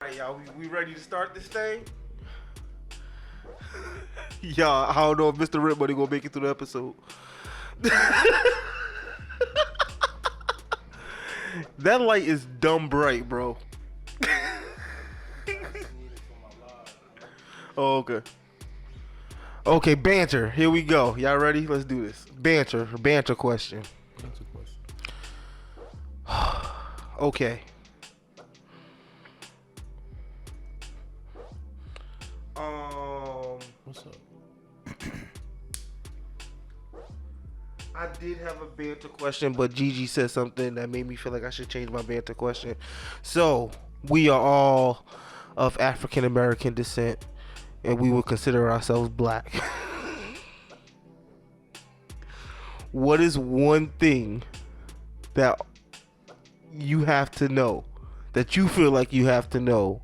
Alright, y'all, we ready to start this thing? Y'all, I don't know if Mr. Rent Money gonna make it through the episode. That light is dumb bright, bro. Oh, okay. Okay, banter. Here we go. Y'all ready? Let's do this. Banter question. Okay. What's up? I did have a banter question, but Gigi said something that made me feel like I should change my banter question. So, we are all of African American descent, and we would consider ourselves black. What is one thing that you have to know, that you feel like you have to know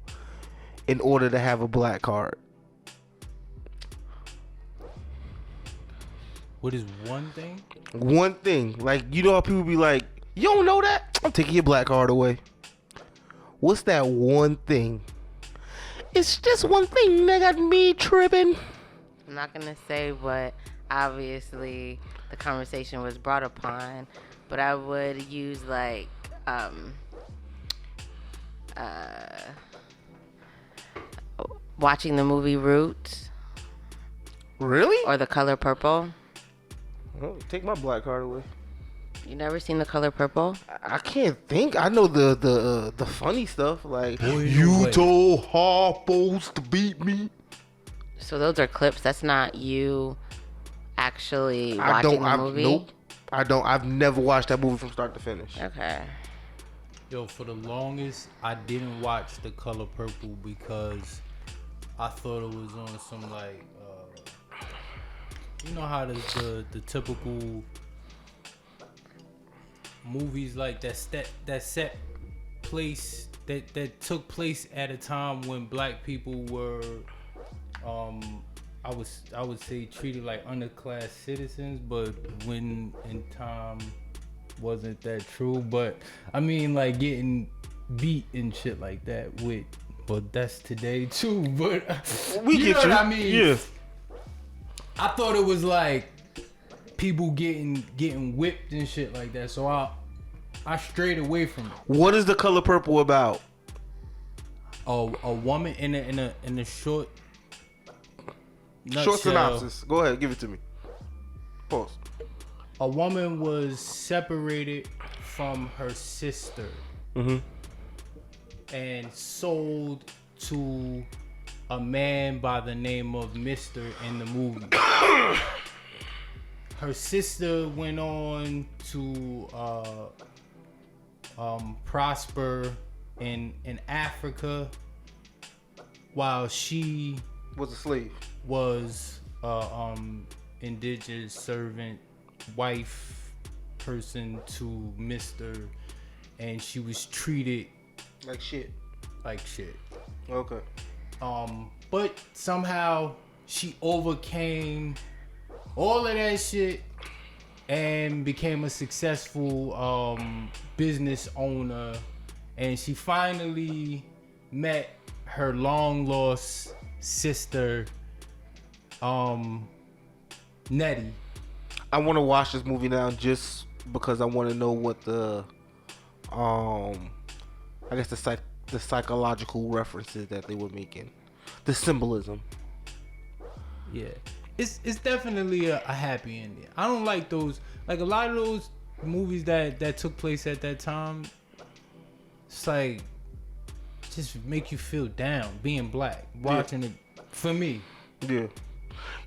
in order to have a black card? What is one thing? One thing. Like, you know how people be like, you don't know that? I'm taking your black card away. What's that one thing? It's just one thing that got me tripping. I'm not going to say what obviously the conversation was brought upon, but I would use like watching the movie Roots. Really? Or The Color Purple. Oh, take my black card away. You never seen The Color Purple? I can't think. I know the funny stuff, like, Boy, you told Harpo's to beat me. So those are clips. That's not you actually watching the movie? Nope. I don't. I've never watched that movie from start to finish. Okay. Yo, for the longest, I didn't watch The Color Purple because I thought it was on some like, you know how the typical movies like that set place that took place at a time when black people were, I would say treated like underclass citizens, but when in time wasn't that true. But I mean, like getting beat and shit like that with, but that's today too. But We you get know you. what I mean? Yeah. I thought it was like people getting whipped and shit like that. So I strayed away from it. What is The Color Purple about? A woman in a short Short synopsis. Go ahead, give it to me. Pause. A woman was separated from her sister and sold to a man by the name of Mr. in the movie. Her sister went on to prosper in Africa, while she Was a slave. was indigenous servant wife person to Mr. and she was treated Like shit. like shit. Okay. But somehow she overcame all of that shit and became a successful business owner, and she finally met her long lost sister, Nettie. I want to watch this movie now just because I want to know what the, I guess the psychological references that they were making, the symbolism. Yeah, it's definitely a happy ending. I don't like those, like a lot of those movies that took place at that time. It's like just make you feel down being black watching it. For me, Yeah.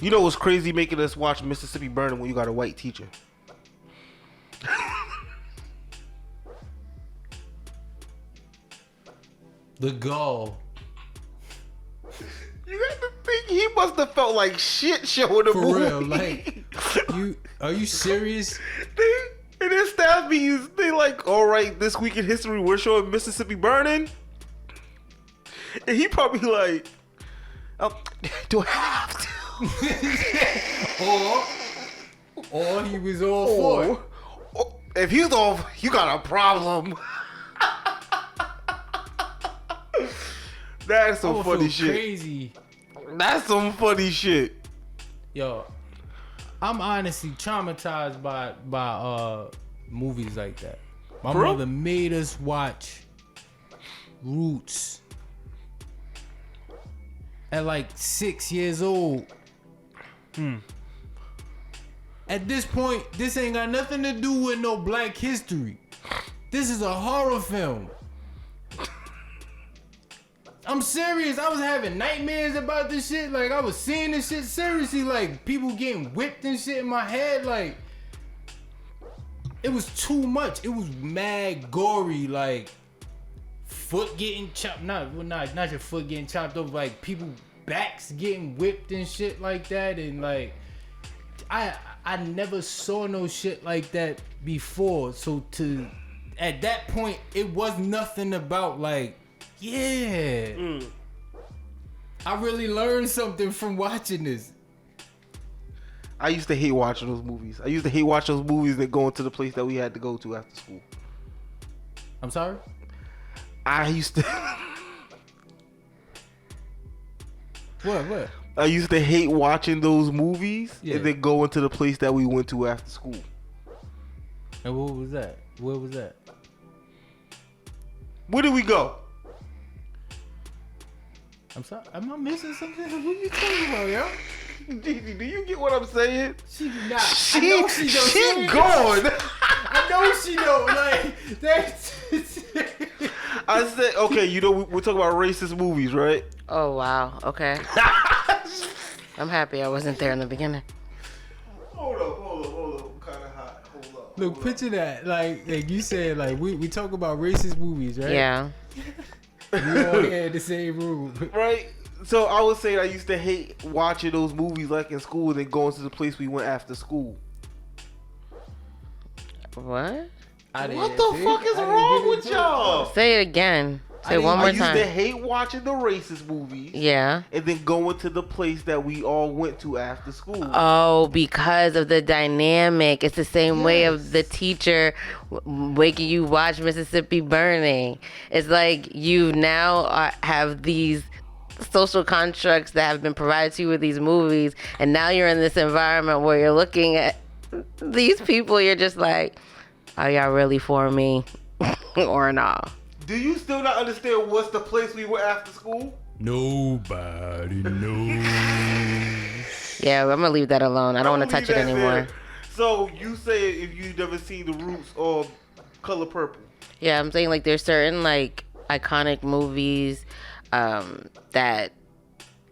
You know what's crazy making us watch Mississippi Burning when you got a white teacher? the gall. You got to think he must have felt like shit showing the For movie. real, like are you serious? In their staff meetings, they like, all right, this week in history, we're showing Mississippi Burning. And he probably like, oh, do I have to? or he was all for it. Or if he's off, you got a problem. That's some I would funny feel shit. crazy. That's some funny shit. Yo, I'm honestly traumatized by movies like that. My For real? mother made us watch Roots at like 6 years old. At this point, this ain't got nothing to do with no Black history. This is a horror film. I'm serious. I was having nightmares about this shit. Like, I was seeing this shit seriously. Like, people getting whipped and shit in my head. Like, it was too much. It was mad gory. Like, foot getting chopped. Not your foot getting chopped off. Like, people backs getting whipped and shit like that. And, like, I never saw no shit like that before. So, at that point, it was nothing about, like, yeah. I really learned something from watching this. I used to hate watching those movies. I used to hate watching those movies and going to the place that we had to go to after school. I'm sorry? I used to... What? I used to hate watching those movies Yeah. and then going to the place that we went to after school. And what was that? Where was that? Where did we go? I'm sorry. Am I missing something? What are you talking about, yo? Gigi, do you get what I'm saying? She did not. She, I know she don't. she gone. I know she don't. Like, that's... I said, okay, you know, we're talking about racist movies, right? Oh, wow. Okay. I'm happy I wasn't there in the beginning. Hold up. I'm kind of hot. Hold up. Look, picture that. Like you said, like, we talk about racist movies, right? Yeah. We all had the same room. Right? So I was saying I used to hate watching those movies like in school and then going to the place we went after school. What? What the fuck is wrong with y'all? Say it again. Say it one I more used to time. hate watching the racist movies. Yeah. And then going to the place that we all went to after school. Oh, because of the dynamic. It's the same way of the teacher making you watch Mississippi Burning. It's like you now have these social constructs that have been provided to you with these movies, and now you're in this environment where you're looking at these people, you're just like, are y'all really for me or not? Do you still not understand what's the place we were after school? Nobody knows. Yeah, I'm gonna leave that alone. I don't want to touch it anymore. There. So you say if you've never seen The Roots or Color Purple? Yeah, I'm saying like there's certain like iconic movies that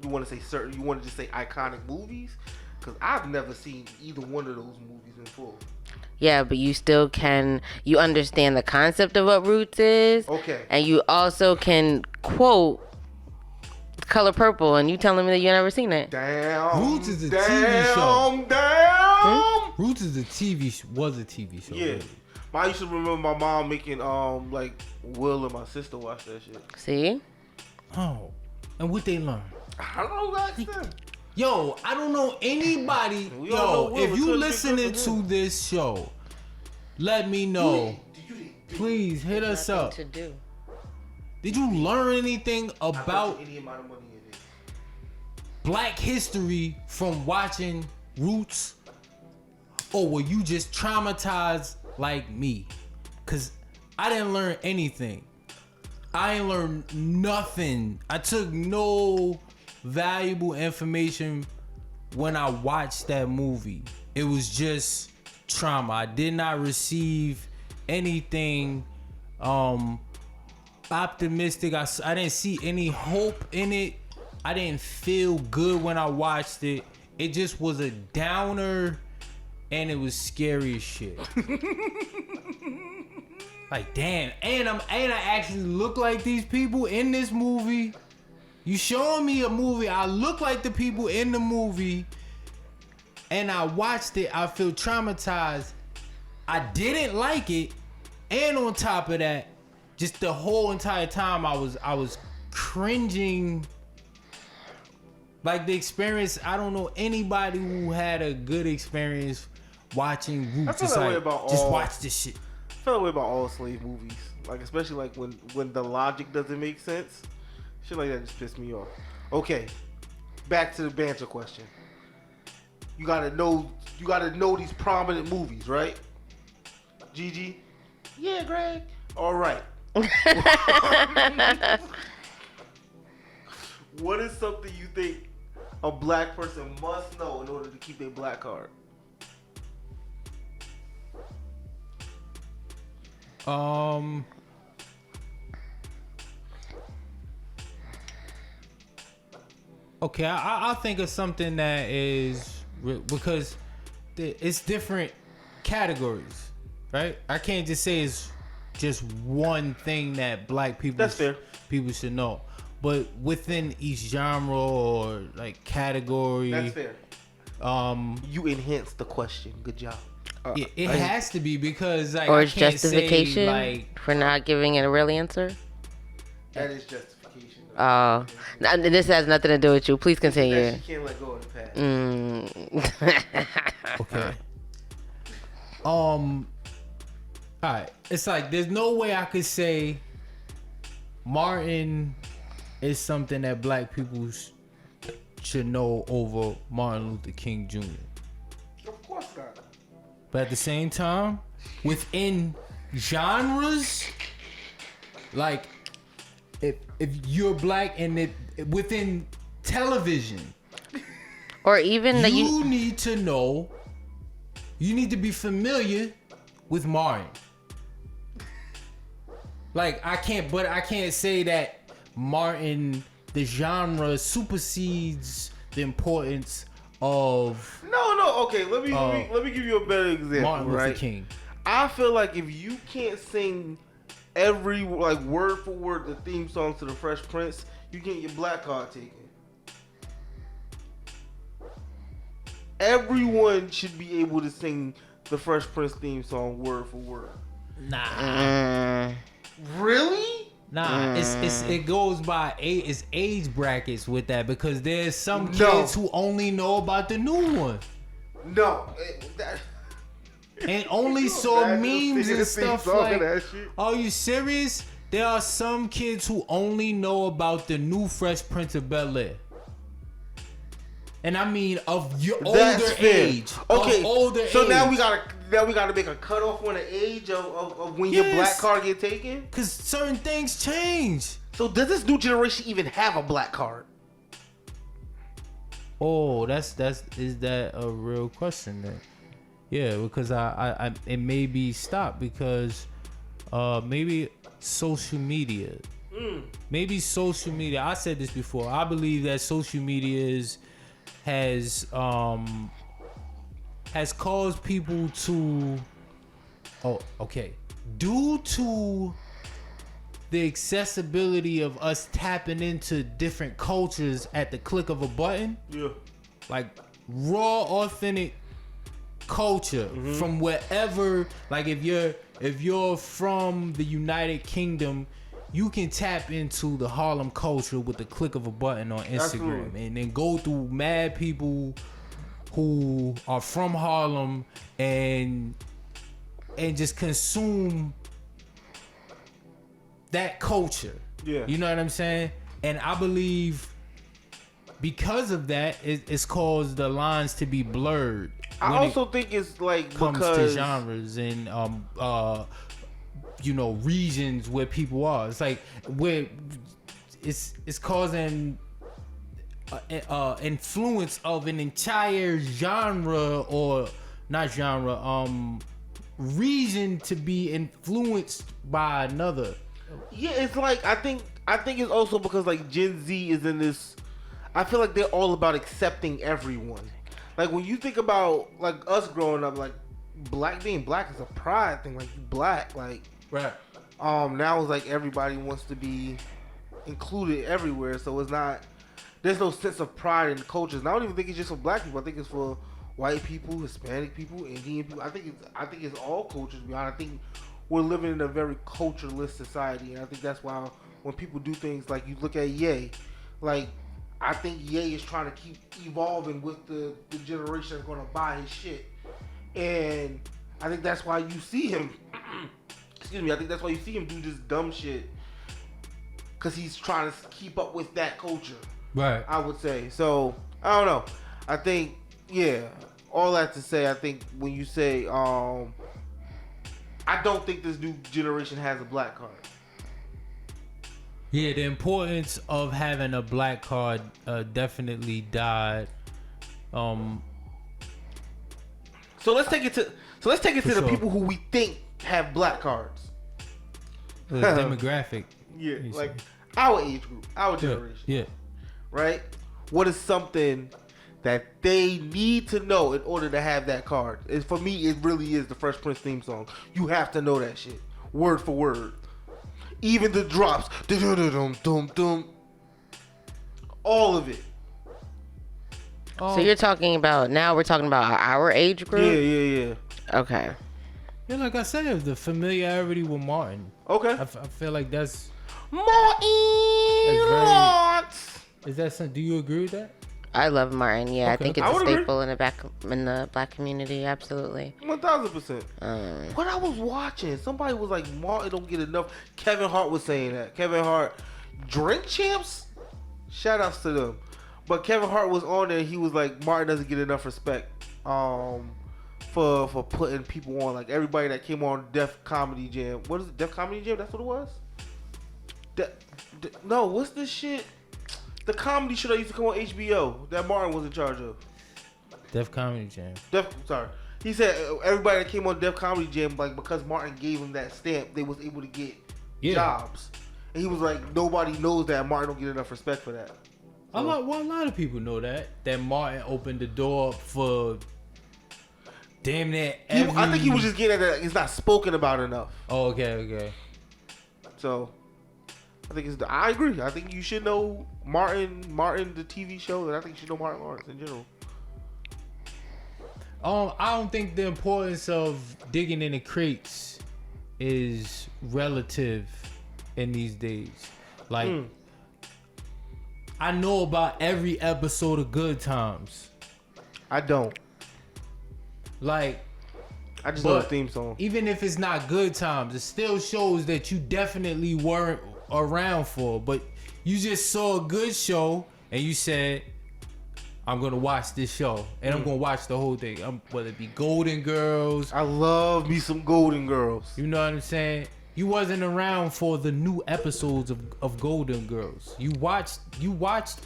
You want to say certain? You want to just say iconic movies? Because I've never seen either one of those movies in full. yeah, but you still you understand the concept of what Roots is. Okay. And you also can quote Color Purple, and you telling me that you never seen it. Damn. Roots is a TV show. Damn. Roots is a TV was a TV show. Yeah. Really. I used to remember my mom making like Will and my sister watch that shit. See? Oh, and what they learn? I don't know back then. Yo, I don't know anybody. We all know Yo, Will if was you such a listening good to man. this show, let me know. Please hit us Nothing up. to do. Did you learn anything about Any amount of money it is. Black history from watching Roots? Or were you just traumatized like me? Cause I didn't learn anything. I ain't learned nothing. I took no valuable information when I watched that movie. It was just trauma. I did not receive anything optimistic. I didn't see any hope in it. I didn't feel good when I watched it. It just was a downer, and it was scary as shit. Like, damn, and I actually look like these people in this movie. You showing me a movie, I look like the people in the movie, and I watched it, I feel traumatized. I didn't like it, and on top of that, just the whole entire time I was cringing. Like the experience, I don't know anybody who had a good experience watching Roots. I feel It's that way like, about just all- watch this shit. I feel that way about all slave movies. Like especially like when the logic doesn't make sense. Shit like that just pissed me off. Okay, back to the banter question. You gotta know these prominent movies, right? Gigi? Yeah, Greg. All right. What is something you think a black person must know in order to keep their black card? Okay, I'll think of something that is because it's different categories, right? I can't just say it's just one thing that black people That's fair. People should know, but within each genre or like category, That's fair. You enhanced the question. Good job. It has to be because like Or I it's can't justification say, like, for not giving it a real answer. That is justification. Oh, this has nothing to do with you. Please continue. That she can't let go of the past. Okay. Alright. It's like there's no way I could say Martin is something that black people should know over Martin Luther King Jr. Of course not. But at the same time, within genres, like if you're black and within television, Or even that you need to know, you need to be familiar with Martin. Like I can't say that Martin, the genre supersedes the importance of No. Okay, let me give you a better example. Martin Luther right? King. I feel like if you can't sing every like word for word the theme song to the Fresh Prince, you get your black card taken. Everyone should be able to sing the Fresh Prince theme song word for word. Nah. Really? Nah, it goes by it's age brackets with that because there's some kids who only know about the new one. No. And only saw memes and stuff like, are you serious? There are some kids who only know about the new Fresh Prince of Bel-Air. And I mean of your older age. Okay, older so age. now we gotta make a cutoff on the age of when your black card get taken? Because certain things change. So does this new generation even have a black card? Oh, is that a real question then? Yeah, because I it may be stopped because maybe social media. Maybe social media. I said this before. I believe that social media has caused people to due to the accessibility of us tapping into different cultures at the click of a button. Yeah. Like raw, authentic culture from wherever. Like if you're from the United Kingdom, you can tap into the Harlem culture with the click of a button on Instagram. Absolutely. And then go through mad people who are from Harlem and just consume that culture. Yeah. You know what I'm saying? And I believe because of that, it's caused the lines to be blurred. I also think it's like comes because to genres and regions where people are. It's like where it's causing influence of an entire genre or not genre region to be influenced by another. Yeah, it's like I think it's also because like Gen Z is in this. I feel like they're all about accepting everyone. Like when you think about like us growing up, like being black is a pride thing. Like you black, like Right. Now it's like everybody wants to be included everywhere. So it's not. There's no sense of pride in the cultures. And I don't even think it's just for black people. I think it's for white people, Hispanic people, Indian people. I think it's all cultures. To be honest, I think we're living in a very cultureless society, and I think that's why when people do things like you look at Ye, like I think Ye is trying to keep evolving with the generation that's going to buy his shit, and I think that's why you see him. Excuse me. I think that's why you see him do this dumb shit. because he's trying to keep up with that culture. Right. I would say. So I don't know. I think all that to say, I think when you say I don't think this new generation has a black card. Yeah, the importance of having a black card definitely died. So let's take it to the sure. people who we think have black cards. The demographic. Yeah, like our age group, our generation. Yeah. Right? What is something that they need to know in order to have that card? And for me, it really is the Fresh Prince theme song. You have to know that shit, word for word. Even the drops, dum-dum-dum-dum, all of it. So you're talking about we're talking about our age group? Yeah. Okay. Yeah, like I said, the familiarity with Martin. Okay. I feel like that's Martin Lawrence. Is that something? Do you agree with that? I love Martin. Yeah, Okay. I think it's I a would agree. staple in the black community. Absolutely. 1000%. What I was watching, somebody was like, Martin don't get enough. Kevin Hart was saying that. Kevin Hart, drink champs. Shout outs to them. But Kevin Hart was on there. He was like, Martin doesn't get enough respect. For putting people on, like everybody that came on Def Comedy Jam. What is it? Def Comedy Jam? That's what it was. No, what's this shit? The comedy show that used to come on HBO that Martin was in charge of. Def Comedy Jam. Sorry. He said everybody that came on Def Comedy Jam, like because Martin gave him that stamp, they was able to get jobs. And he was like, nobody knows that Martin don't get enough respect for that. So, A lot of people know that Martin opened the door for damn near every... I think he was just getting at that. It's not spoken about enough. Oh, okay. So, I think I agree. I think you should know Martin, the TV show, and I think you should know Martin Lawrence in general. I don't think the importance of digging in the crates is relative in these days. Like, I know about every episode of Good Times. I don't. Like, I just know the theme song. Even if it's not Good Times, it still shows that you definitely weren't around for. But you just saw a good show and you said, I'm gonna watch this show and I'm gonna watch the whole thing. Whether it be Golden Girls. I love me some Golden Girls. You know what I'm saying? You wasn't around for the new episodes of Golden Girls. You watched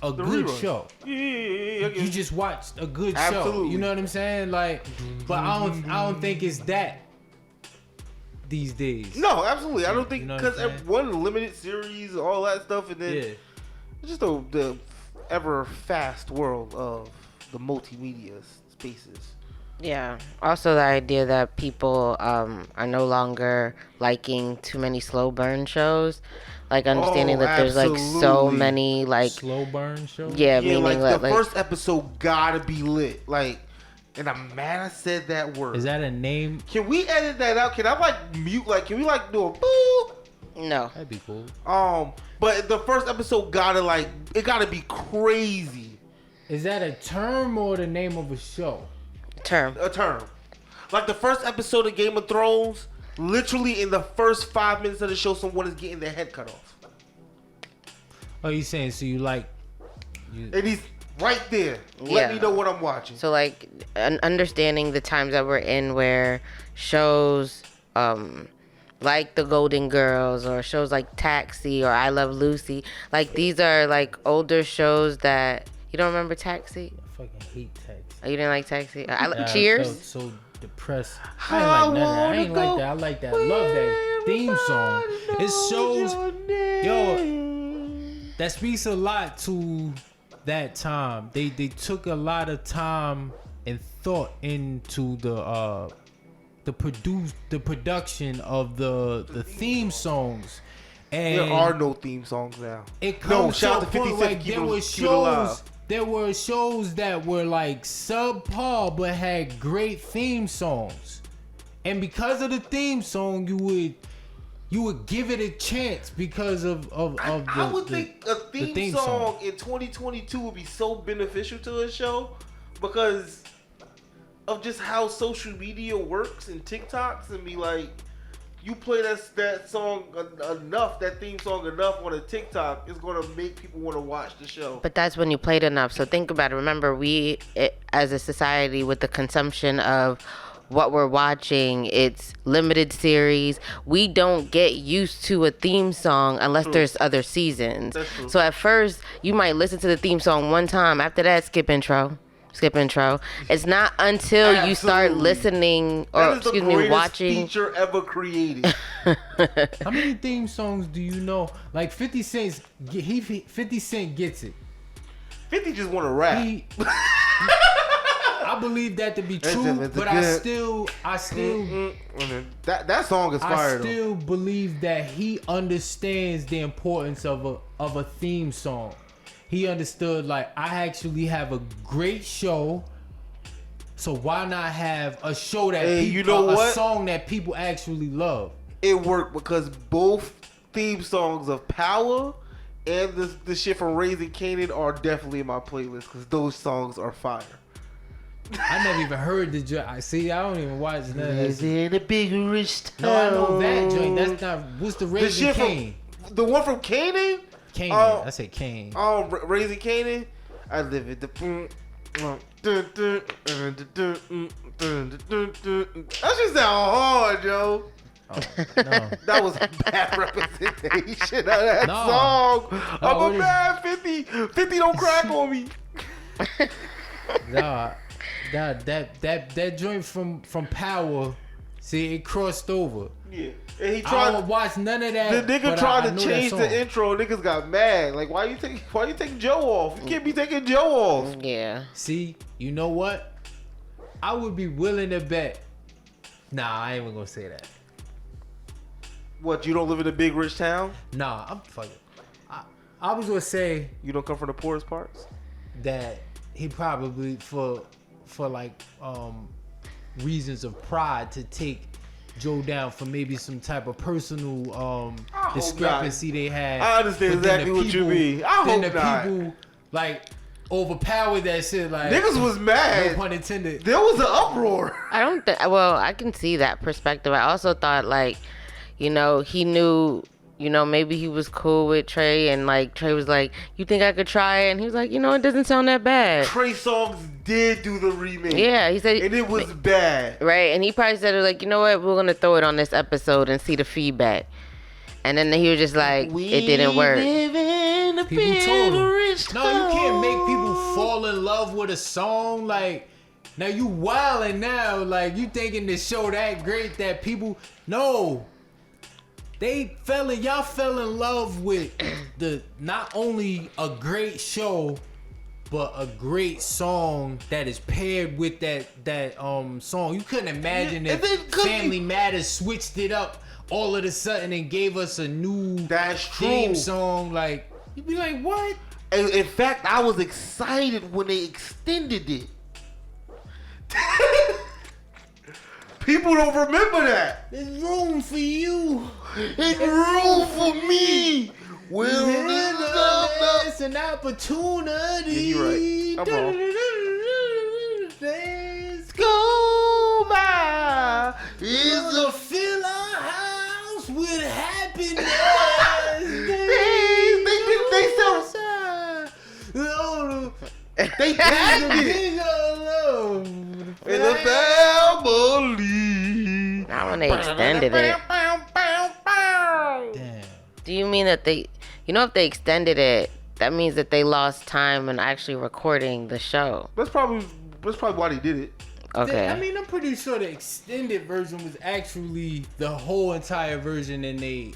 a good show. Yeah. You just watched a good Absolutely. show. You know what I'm saying? Like, but I don't think it's that these days. No, absolutely. I don't think You know what because I'm saying? one limited series, all that stuff, and then Yeah. it's just the ever fast world of the multimedia spaces. Yeah. Also, the idea that people are no longer liking too many slow burn shows, like understanding that there's like so absolutely. many like Slow burn show. yeah, Yeah, meaning like that the like first episode gotta be lit. Like, and I'm mad I said that word. Is that a name? Can we edit that out? Can I like mute? Like, can we like do a boop? no. That'd be cool. But the first episode gotta be crazy. Is that a term or the name of a show? Term. A term. Like the first episode of Game of Thrones, literally in the first 5 minutes of the show, someone is getting their head cut off. Oh, you saying so you like? And he's right there. Let Yeah. me know what I'm watching. So like understanding the times that we're in where shows like the Golden Girls or shows like Taxi or I Love Lucy, like these are like older shows that you don't remember Taxi? I fucking hate Taxi. Oh, you didn't like Taxi? Yeah, Cheers? I felt so depressed. I ain't like none of that. I ain't like that. I like that. I love that theme song. It shows, that speaks a lot to that time. They took a lot of time and thought into the production of the theme songs. And There are no theme songs now. it comes shout to out a to point 50 like Cent, keep there it- were keep it alive. there were shows that were like subpar but had great theme songs, and because of the theme song you would give it a chance because of I would think a theme song in 2022 would be so beneficial to a show because of just how social media works and TikToks and be like, you play that song enough, that theme song enough on a TikTok, it's gonna make people want to watch the show. But that's when you played enough. So think about it. Remember, as a society, with the consumption of what we're watching, it's limited series. We don't get used to a theme song unless there's other seasons. That's true. So at first, you might listen to the theme song one time. After that, skip intro. It's not until you start listening watching. Feature ever created. How many theme songs do you know? Like 50 Cent gets it. 50 just want to rap. I believe that to be true, but I still that song is fire. I still believe that he understands the importance of a theme song. He understood, like, I actually have a great show, so why not have a show that a song that people actually love? It worked because both theme songs of Power and the shit from Raising Kanan are definitely in my playlist because those songs are fire. I never even heard the joint. I don't even watch none of that. In a big rich town. No, I know that joint. That's not. What's the Raising Kane? The one from Kanan? I said Kane. Oh, Raising Kanan. I live at the. That just sound hard, Joe. Oh, no. That was a bad representation of that song. I'm a bad 50. 50 don't crack on me. Nah, that joint from Power, see, it crossed over. Yeah. And he I don't watch none of that. The nigga tried to change the intro. Niggas got mad. Like, why you take Joe off? You can't be taking Joe off. Yeah. See, you know what? I would be willing to bet. Nah, I ain't even gonna say that. What, you don't live in a big rich town? Nah, I'm fucking. I was gonna say you don't come from the poorest parts. That he probably for like reasons of pride to take Joe down for maybe some type of personal discrepancy they had. I understand exactly what you mean. I hope not. People like overpowered that shit. Like niggas was mad. No pun intended. There was an uproar. I don't think. Well, I can see that perspective. I also thought like, he knew. Maybe he was cool with Trey, and like Trey was like, "You think I could try it?" And he was like, "It doesn't sound that bad." Trey Songz did do the remake. Yeah, he said, and it was bad. Right, and he probably said, like, you know what, we're gonna throw it on this episode and see the feedback. And then he was just like, it didn't work. People told him, no, you can't make people fall in love with a song. Like, now you wildin' now. Like, you thinking the show that great that people no. Y'all fell in love with not only a great show, but a great song that is paired with that song. You couldn't imagine if Family Matters switched it up all of a sudden and gave us a new theme song. Like, you'd be like, what? In fact, I was excited when they extended it. People don't remember that. There's room for you. There's room for me. It's an opportunity. Yeah, you're right. I'm wrong. Let's go by. It's a fill our house with happiness. They tagged it. In the family. Not when they extended it. Damn. Do you mean that if they extended it, that means that they lost time in actually recording the show? That's probably why they did it. Okay. I'm pretty sure the extended version was actually the whole entire version, and they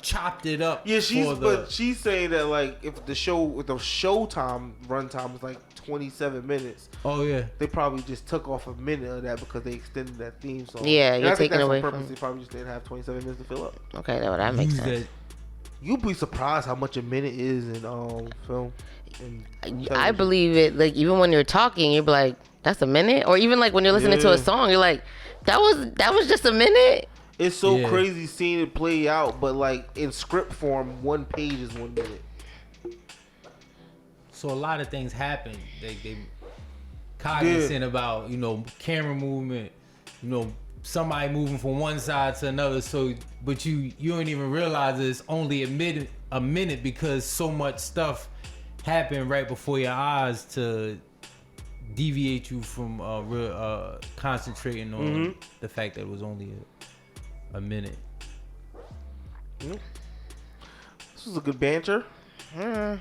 chopped it up. Yeah, she's saying that like if the showtime runtime was like 27 minutes. Oh yeah. They probably just took off a minute of that because they extended that theme song. Yeah, you're taking away from. They probably just didn't have 27 minutes to fill up. Okay, that makes sense. You'd be surprised how much a minute is in film. I believe it. Like even when you're talking, you're like, "That's a minute," or even like when you're listening to a song, you're like, "That was just a minute." It's so crazy seeing it play out, but like in script form, 1 page is 1 minute. So a lot of things happen. They cognizant about camera movement, somebody moving from one side to another. So, but you don't even realize it's only a minute because so much stuff happened right before your eyes to deviate you from concentrating on the fact that it was only a minute. This was a good banter. It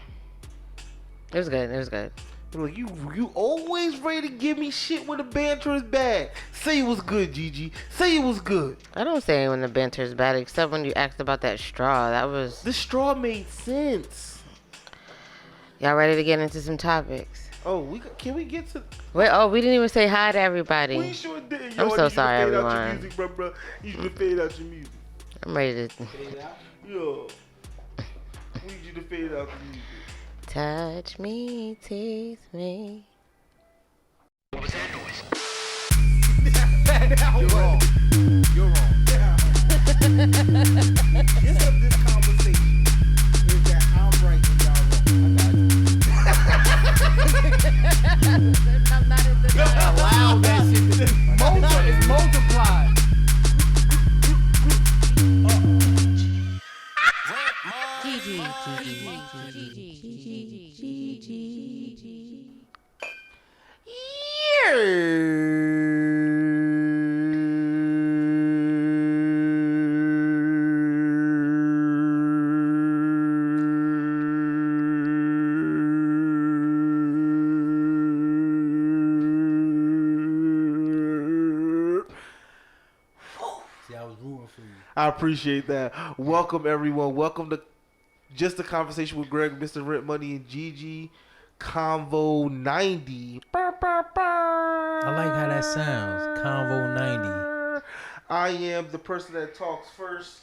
was good. It was good. Like you always ready to give me shit when the banter is bad. Say it was good, Gigi. Say it was good. I don't say when the banter is bad, except when you asked about that straw. That was... The straw made sense. Y'all ready to get into some topics? Oh, can we get to... Wait, oh, we didn't even say hi to everybody. We sure did. I'm so sorry, fade everyone. Out your music, bro. You should fade out your music. I'm ready to... Fade out? Yo. We need you to fade out the music. Touch me, tease me. What was that noise? You're wrong. You're wrong. Gist of this conversation is that I'm right and y'all wrong. I'm not in the Allow that shit to it's multiplied. Gigi. See, I was rooting for you. I appreciate that. Welcome everyone. Welcome to Just a Conversation with Greg, Mr. Rent Money, and Gigi. Convo 90. I like how that sounds. Convo 90. I am the person that talks first.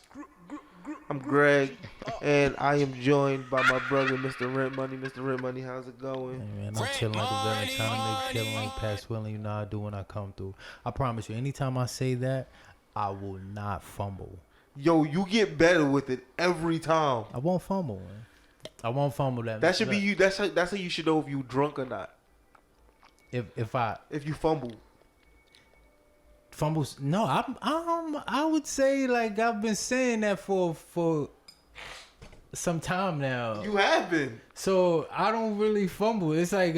I'm Greg, and I am joined by my brother, Mr. Rent Money. Mr. Rent Money, how's it going? Hey man, I'm chilling like a villain, trying to make killing like Pat Swilling. You know I do when I come through. I promise you, anytime I say that, I will not fumble. Yo, you get better with it every time. I won't fumble, man. I won't fumble that. That should be you. That's how you should know if you drunk or not. If you fumble. fumbles. No, I would say like I've been saying that for some time now. You have been. So I don't really fumble. It's like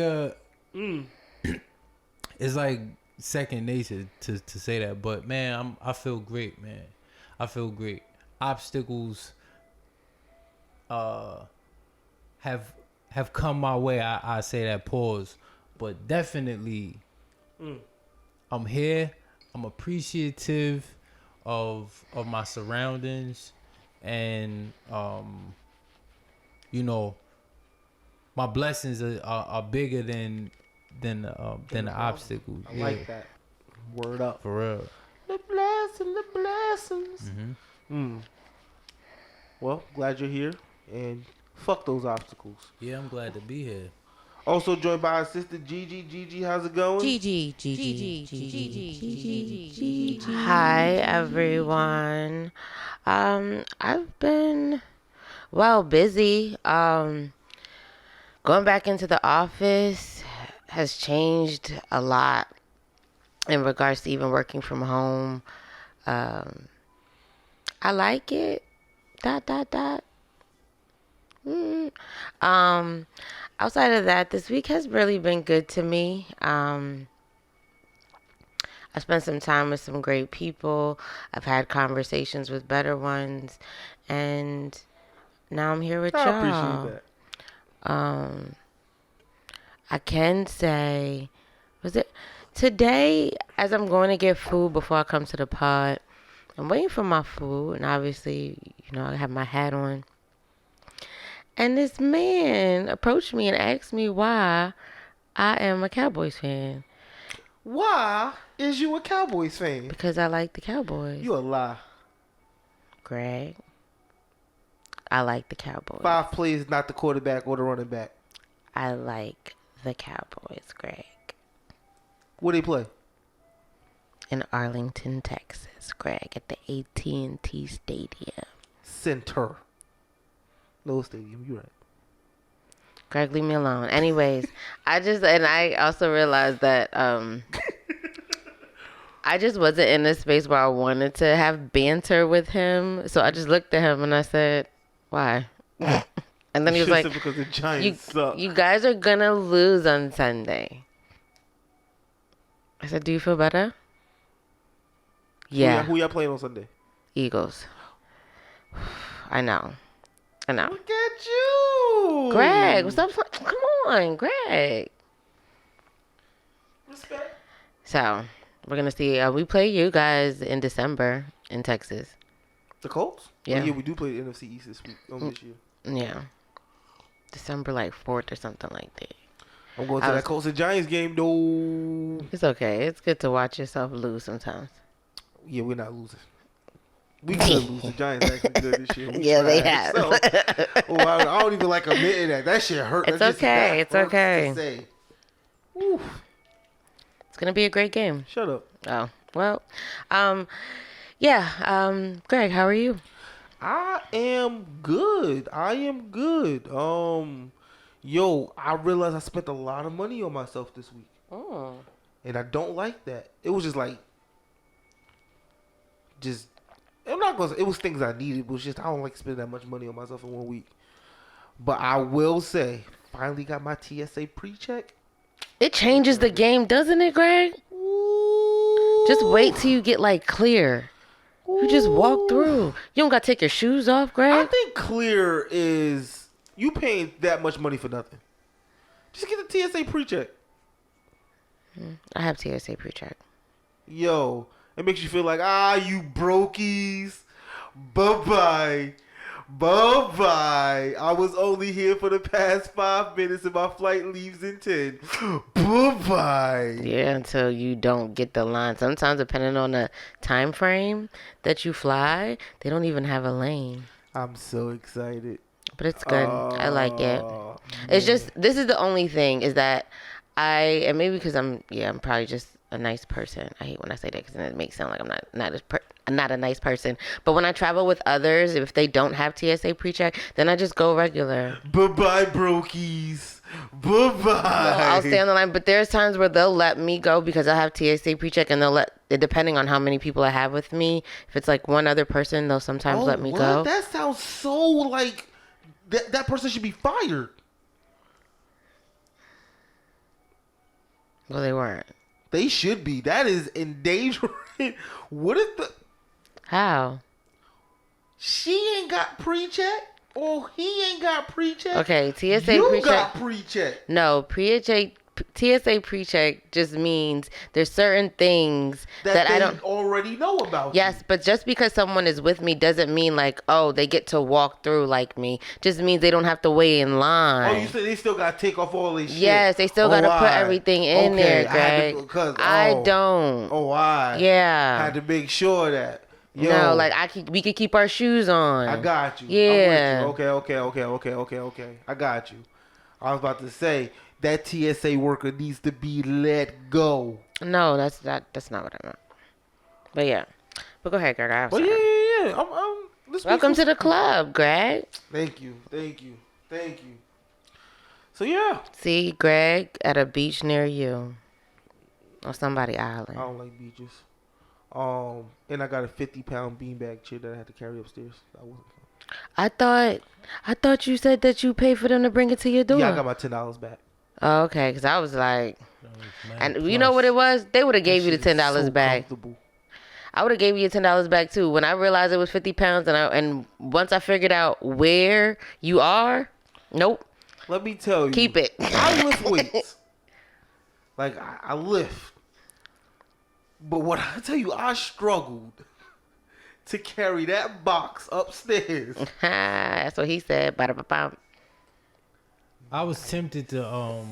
it's like second nature to say that. But man, I feel great, man. I feel great. Obstacles have come my way. I say that, pause. But definitely I'm here. I'm appreciative of my surroundings, and you know, my blessings are bigger than the obstacles. I like that. Word up. For real. The blessings. Well, glad you're here, and fuck those obstacles. Yeah, I'm glad to be here. Also joined by our sister Gigi. Gigi, how's it going? Gigi. Hi, everyone. I've been, busy. Going back into the office has changed a lot in regards to even working from home. I like it. ... Outside of that, this week has really been good to me. I spent some time with some great people. I've had conversations with better ones, and now I'm here with y'all. I appreciate that. I can say, was it today, as I'm going to get food before I come to the pod, I'm waiting for my food, and obviously, I have my hat on. And this man approached me and asked me why I am a Cowboys fan. Why is you a Cowboys fan? Because I like the Cowboys. You a lie. Greg, I like the Cowboys. 5 plays, not the quarterback or the running back. I like the Cowboys, Greg. Where they play? In Arlington, Texas, Greg, at the AT&T Stadium. Center. No stadium, you're right. Greg, leave me alone. Anyways, I also realized that I I just wasn't in a space where I wanted to have banter with him. So I just looked at him and I said, why? And then he was like, because the Giants suck. you guys are going to lose on Sunday. I said, do you feel better? Yeah. Who y'all playing on Sunday? Eagles. I know. Look at you. Greg, what's up? Come on, Greg. Respect. So, we're going to see. We play you guys in December in Texas. The Colts? Yeah. Oh, yeah, we do play the NFC East this week. This year. Yeah. December 4th or something like that. I'm going to that Colts and Giants game, though. It's okay. It's good to watch yourself lose sometimes. Yeah, we're not losing. We could lose. The Giants actually good this year. Yeah, they have. So, I don't even like admitting that. That shit hurt. It's okay. It's okay. To say. It's going to be a great game. Shut up. Oh, well. Yeah. Greg, how are you? I am good. Yo, I realized I spent a lot of money on myself this week. Oh. And I don't like that. It was just like, I'm not gonna say, it was things I needed, but it's just, I don't like spending that much money on myself in 1 week. But I will say, finally got my TSA pre-check. It changes the game, doesn't it, Greg? Ooh. Just wait till you get, like, clear. You just walk through. You don't got to take your shoes off, Greg. I think clear is, you paying that much money for nothing. Just get the TSA pre-check. I have TSA pre-check. Yo, it makes you feel like, you brokies. Bye-bye. Bye-bye. I was only here for the past 5 minutes and my flight leaves in 10. Bye-bye. Yeah, until you don't get the line. Sometimes, depending on the time frame that you fly, they don't even have a lane. I'm so excited. But it's good. I like it. It's just, this is the only thing is that and maybe because I'm probably just a nice person. I hate when I say that because then it makes it sound like I'm not a nice person. But when I travel with others, if they don't have TSA pre-check, then I just go regular. Bye-bye, brokies. Bye-bye. No, I'll stay on the line. But there's times where they'll let me go because I have TSA pre-check, and they'll depending on how many people I have with me, if it's like one other person, they'll sometimes let me go. That sounds so like that person should be fired. Well, they weren't. They should be. That is endangering. What if How? she ain't got pre-check or he ain't got pre-check? Okay, TSA you pre-check. got pre-check. No, TSA pre-check just means there's certain things that I don't already know about. Yes, but just because someone is with me doesn't mean like, oh, they get to walk through like me. Just means they don't have to wait in line. Oh, you said they still got to take off all this shit. Yes, they still got to put everything in there, Greg. I don't. Oh, I Yeah. had to make sure that. Yo, no, like we could keep our shoes on. I got you. Yeah. I'm with you. Okay. I got you. I was about to say that TSA worker needs to be let go. No, that's not what I meant. But yeah. But go ahead, Greg. I'm But sorry. yeah. Welcome to the club, Greg. Thank you. So yeah. See Greg at a beach near you. Or somebody island. I don't like beaches. And I got a 50-pound beanbag chair that I had to carry upstairs. That wasn't fun. I thought you said that you paid for them to bring it to your door. Yeah, I got my $10 back. Oh, okay, because I was like, and you know what it was? They would have gave you the $10 back. I would have gave you $10 back too. When I realized it was 50 pounds, and once I figured out where you are, nope. Let me tell you. Keep it. I lift weights. Like I lift. But what I tell you, I struggled to carry that box upstairs. That's what he said. Ba-da-ba-bam. I was tempted to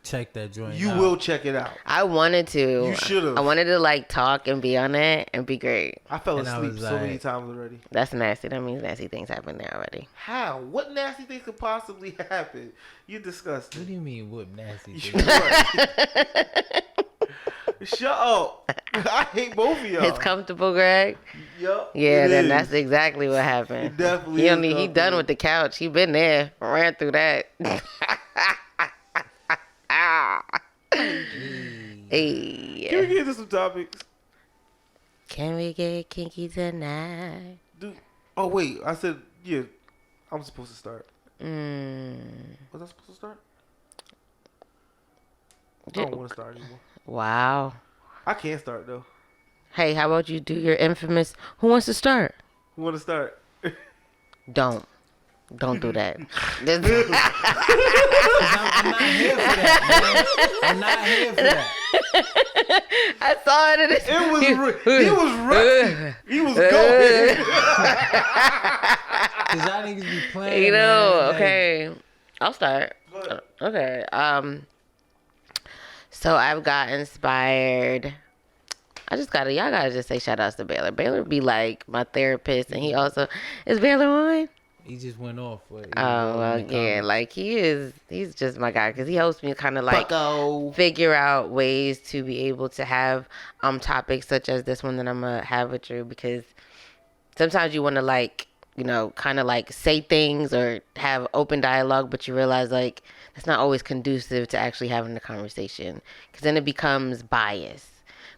check that joint. You out. will check it out. I wanted to. You should have. I wanted to like talk and be on it and be great. I fell And I asleep was so many like- times already. That's nasty. That means nasty things happen there already. How? What nasty things could possibly happen? You What disgusting. do you mean, what nasty You thing? what? Shut up. I hate both of y'all. It's comfortable, Greg. Yup, Yeah, it then is. that's exactly what happened. It definitely He is only he done comfortable. with the couch. He been there, ran through that. Hey. Can we get into some topics? Can we get kinky tonight? Oh wait, I said yeah. I'm supposed to start. Was I supposed to start? I don't want to start anymore. Wow. I can't start though. Hey, how about you do your infamous? Who wants to start? Who want to start? Don't do that. I'm not here for that, man. I'm not here for that. I saw it in his. It was. He was ready. He was going. Cause y'all niggas be playing. You know, man, okay. I'll start. Go ahead. Okay. So I've got inspired. Y'all gotta just say shout outs to Baylor. Baylor be like my therapist, and he also is Baylor on. He just went off. Oh well, yeah, like he's just my guy because he helps me kind of like Bucko. figure out ways to be able to have topics such as this one that I'm gonna have with you, because sometimes you want to like, you know, kind of like say things or have open dialogue, but you realize like that's not always conducive to actually having the conversation, because then it becomes bias.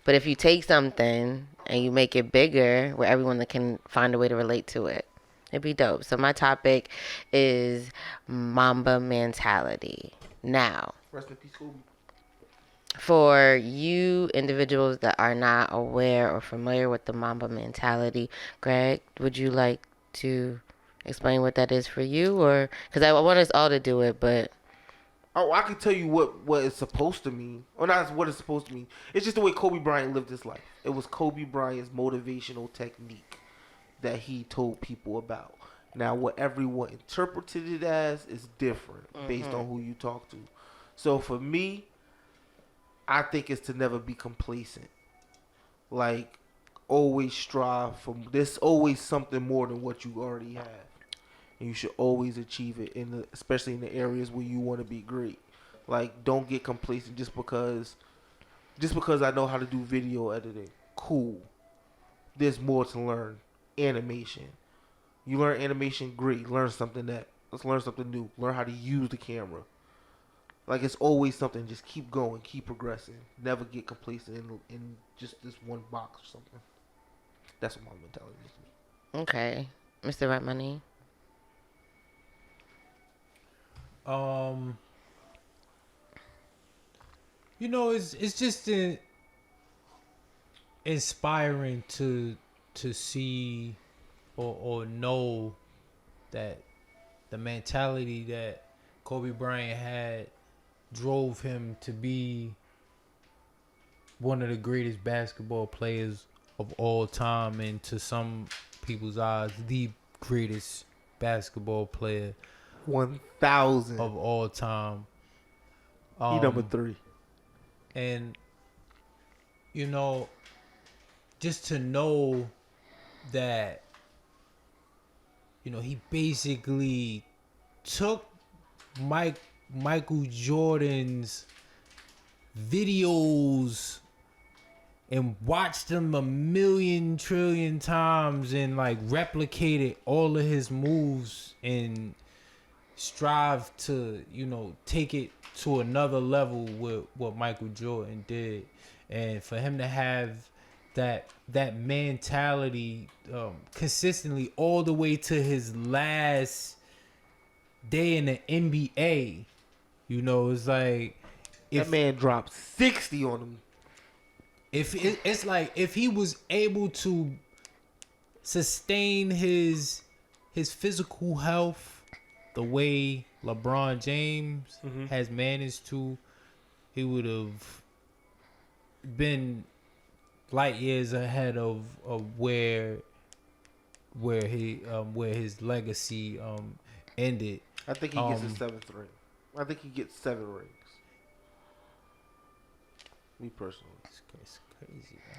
But if you take something and you make it bigger where everyone can find a way to relate to it, it'd be dope. So my topic is mamba mentality. Now, Rest in peace, Kobe. for you individuals that are not aware or familiar with the mamba mentality, Greg, would you like to explain what that is for you? Or because I want us all to do it, but Oh, I can tell you what it's supposed to mean. Or not what it's supposed to mean. It's just the way Kobe Bryant lived his life. It was Kobe Bryant's motivational technique that he told people about. Now, what everyone interpreted it as is different based on who you talk to. So for me, I think it's to never be complacent. Like, always strive for. There's always something more than what you already have. And you should always achieve it, especially in the areas where you want to be great. Like, don't get complacent just because I know how to do video editing. Cool. There's more to learn. Animation. You learn animation, great. Let's learn something new. Learn how to use the camera. Like, it's always something. Just keep going, keep progressing. Never get complacent in just this one box or something. That's what my mentality is to me. okay, Mr. Right Money. You know, it's just inspiring to see or know that the mentality that Kobe Bryant had drove him to be one of the greatest basketball players of all time, and to some people's eyes, the greatest basketball player 1,000. of all time. He number 3. And, you know, just to know that, you know, he basically took Michael Jordan's videos and watched them a million trillion times and like replicated all of his moves and strive to, you know, take it to another level with what Michael Jordan did. And for him to have that mentality consistently all the way to his last day in the NBA, you know, it's like That man dropped 60 on him. It's like if he was able to sustain his physical health the way LeBron James has managed to, he would have been light years ahead of where his legacy ended. I think he gets his 7th ring. I think he gets 7 rings. Me personally. It's crazy. I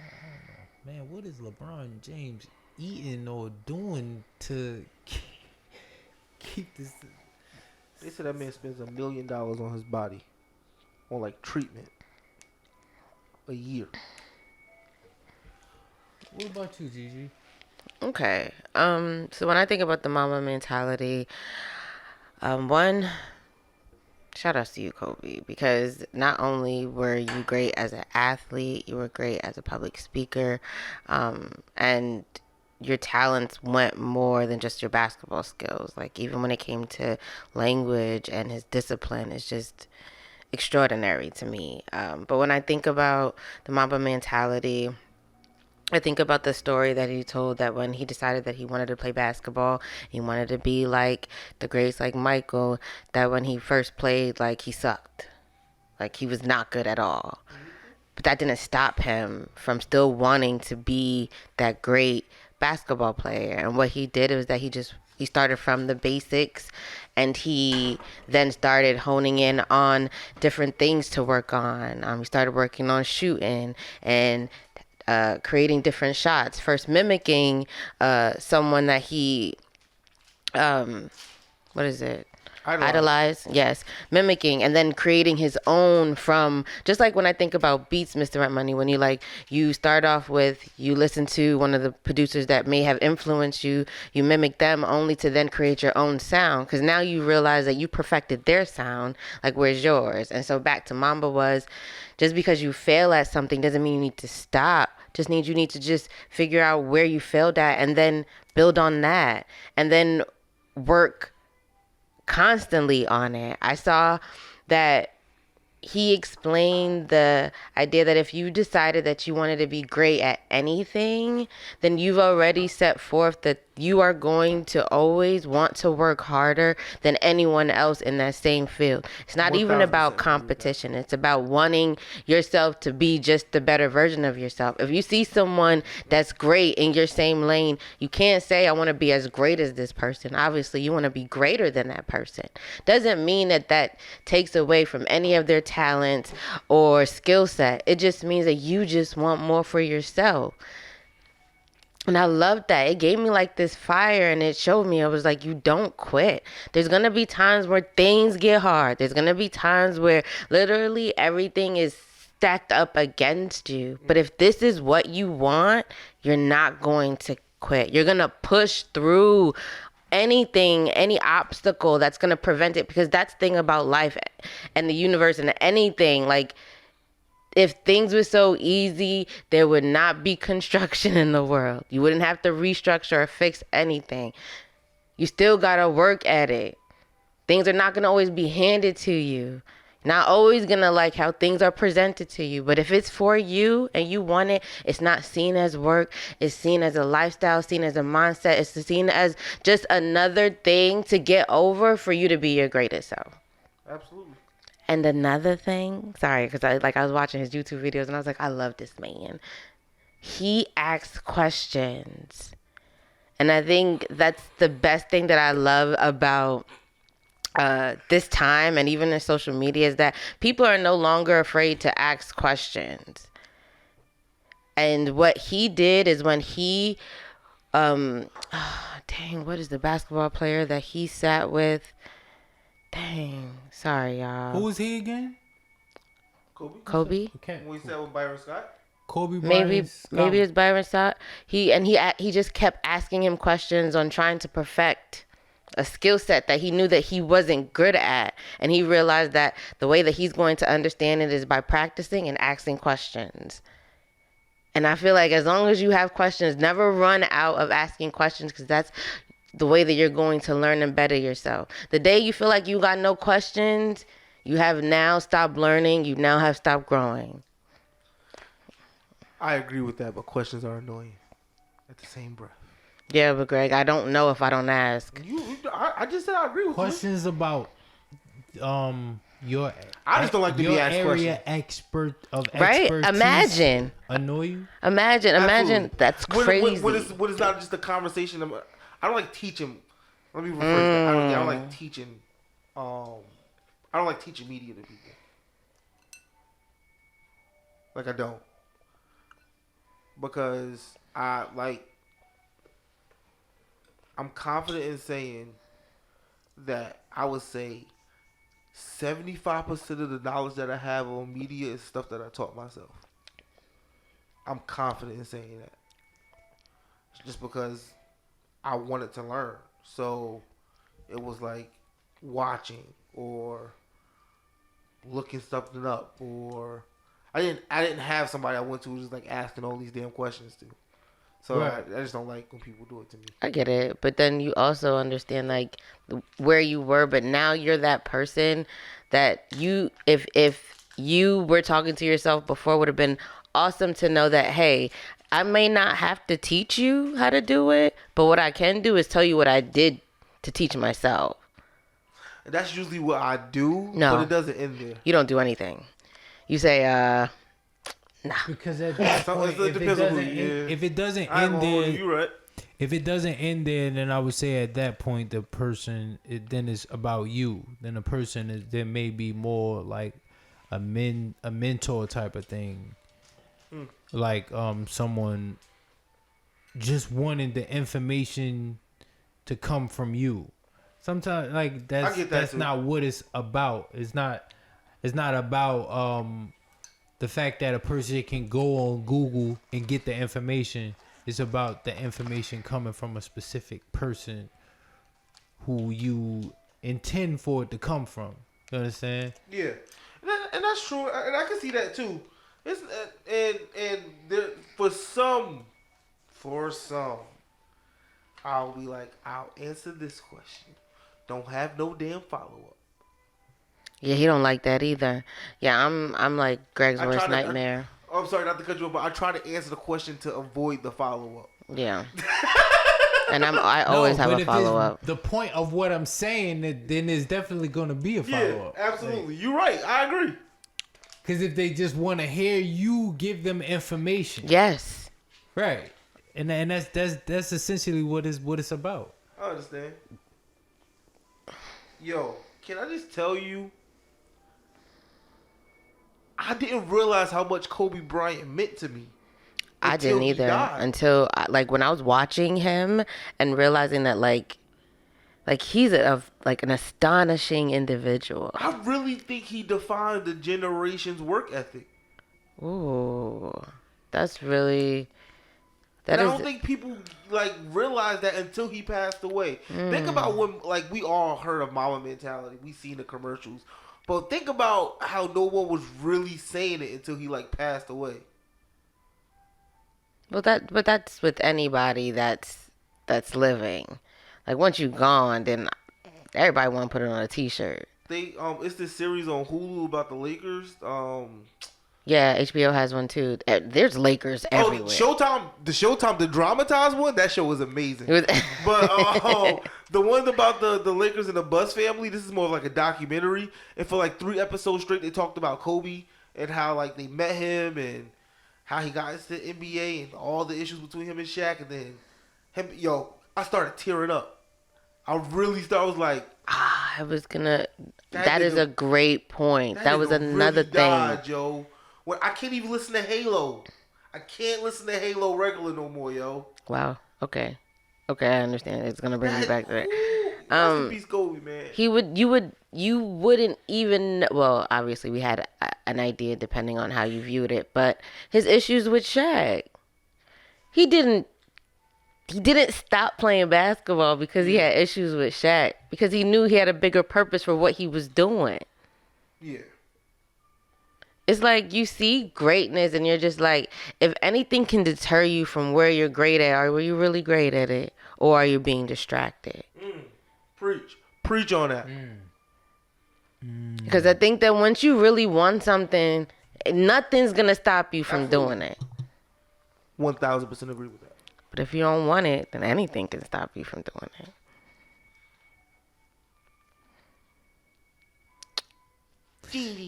don't know. Man, what is LeBron James eating or doing to keep this? They said that man spends $1 million on his body, on like treatment, a year. What about you, Gigi? Okay. So when I think about the mama mentality, one, Shout out to you, Kobe, because not only were you great as an athlete, you were great as a public speaker, and your talents went more than just your basketball skills. Like, even when it came to language and his discipline, it's just extraordinary to me. But when I think about the Mamba mentality, I think about the story that he told that when he decided that he wanted to play basketball, he wanted to be like the greats like Michael, that when he first played, like, he sucked. Like, he was not good at all. But that didn't stop him from still wanting to be that great basketball player. And what he did was that he started from the basics, and he then started honing in on different things to work on. He started working on shooting and creating different shots, first mimicking someone that he what is it, idolize. Yes, mimicking, and then creating his own from, just like when I think about beats, Mr. Rent Money, when you start off with, you listen to one of the producers that may have influenced you, you mimic them only to then create your own sound, because now you realize that you perfected their sound. Like, where's yours? And so back to Mamba was, just because you fail at something doesn't mean you need to stop. You need to just figure out where you failed at and then build on that, and then work constantly on it. I saw that he explained the idea that if you decided that you wanted to be great at anything, then you've already set forth that you are going to always want to work harder than anyone else in that same field. It's not even about competition. It's about wanting yourself to be just the better version of yourself. If you see someone that's great in your same lane, you can't say, I want to be as great as this person. Obviously, you want to be greater than that person. Doesn't mean that takes away from any of their talent or skill set. It just means that you just want more for yourself. And I loved that. It gave me like this fire, and it showed me, I was like, you don't quit. There's going to be times where things get hard. There's going to be times where literally everything is stacked up against you. But if this is what you want, you're not going to quit. You're going to push through anything, any obstacle that's going to prevent it, because that's the thing about life and the universe and anything. Like, if things were so easy, there would not be construction in the world. You wouldn't have to restructure or fix anything. You still got to work at it. Things are not going to always be handed to you. Not always going to like how things are presented to you. But if it's for you and you want it, it's not seen as work. It's seen as a lifestyle, seen as a mindset. It's seen as just another thing to get over for you to be your greatest self. Absolutely. And another thing, sorry, because I was watching his YouTube videos and I was like, I love this man. He asks questions. And I think that's the best thing that I love about this time, and even in social media, is that people are no longer afraid to ask questions. And what he did is when he, what is the basketball player that he sat with? Dang, sorry, y'all. Who was he again? Kobe? Okay. When we said with Byron Scott? Kobe Maybe Bryant. it's Byron Scott. He just kept asking him questions on trying to perfect a skill set that he knew that he wasn't good at, and he realized that the way that he's going to understand it is by practicing and asking questions. And I feel like as long as you have questions, never run out of asking questions, because that's the way that you're going to learn and better yourself. The day you feel like you got no questions, you have now stopped learning. You now have stopped growing. I agree with that, but questions are annoying at the same breath. Yeah, but Greg, I don't know if I don't ask. I just said I agree with Questions about your I just don't like to be asked area questions. Right? expertise Imagine. annoy you? Imagine. Absolutely. That's crazy. What is not just a conversation. I don't like teaching. Let me rephrase that. I don't like teaching. I don't like teaching media to people. Like, I don't. Because I'm confident in saying that I would say 75% of the knowledge that I have on media is stuff that I taught myself. I'm confident in saying that. Just because I wanted to learn. So it was like watching or looking something up, or I didn't have somebody I went to who was just like asking all these damn questions to. So Right. I just don't like when people do it to me. I get it, but then you also understand like where you were, but now you're that person that you, if you were talking to yourself before, would have been awesome to know that, hey, I may not have to teach you how to do it, but what I can do is tell you what I did to teach myself. And that's usually what I do, No. but it doesn't end there. You don't do anything. You say, Because at that So point, it if it depends on who doesn't, you- yeah. if it doesn't I ain't end gonna hold there, you right. if it doesn't end there, then I would say at that point the person, then it's about you. Then the person is, there may be more like a mentor type of thing, like someone just wanting the information to come from you. Sometimes like I get that that's too. not what it's about. It's not about the fact that a person can go on Google and get the information. It's about the information coming from a specific person who you intend for it to come from. You understand? Yeah, and that's true, and I can see that too. It's and there, for some, I'll be like, I'll answer this question. Don't have no damn follow up. yeah, he don't like that either. Yeah, I'm like Greg's I worst try to- nightmare. I'm sorry not to cut you off, but I try to answer the question to avoid the follow up. Yeah. And I always have but a if follow it's up. the point of what I'm saying, then there's definitely going to be a follow Yeah, up. absolutely. You're right. I agree. Because if they just want to hear you give them information, Yes. right? And that's essentially what it's about. I understand. Yo, can I just tell you? I didn't realize how much Kobe Bryant meant to me. I until didn't he either died. until like when I was watching him and realizing that like he's like an astonishing individual. I really think he defined the generation's work ethic. Ooh, that's really And that I is don't think people like realize that until he passed away. Think about when like we all heard of Mama mentality. We seen the commercials. But think about how no one was really saying it until he like passed away. but that's with anybody that's living. Like once you're gone, then everybody want to put it on a T-shirt. They it's this series on Hulu about the Lakers. Yeah, HBO has one too. There's Lakers everywhere. Showtime, the dramatized one. That show was amazing. It was- But the one about the Lakers and the Bus family, this is more of like a documentary. And for like 3 episodes straight, they talked about Kobe and how like they met him and how he got into the NBA and all the issues between him and Shaq. And then I started tearing up. I was like, I was gonna. That That is nigga- a great point. That was nigga another really thing. died, yo. When I can't even listen to Halo. I can't listen to Halo regular no more, yo. Wow. Okay. Okay, I understand. It's gonna bring me back to that. Rest in peace, Kobe, man. You wouldn't even. Well, obviously we had an idea depending on how you viewed it, but his issues with Shaq, he didn't stop playing basketball because he had issues with Shaq because he knew he had a bigger purpose for what he was doing. Yeah. It's like you see greatness and you're just like, if anything can deter you from where you're great at, were you really great at it? Or are you being distracted? Preach on that. Because I think that once you really want something, nothing's going to stop you from Absolutely. doing it. 1000% agree with that. But if you don't want it, then anything can stop you from doing it.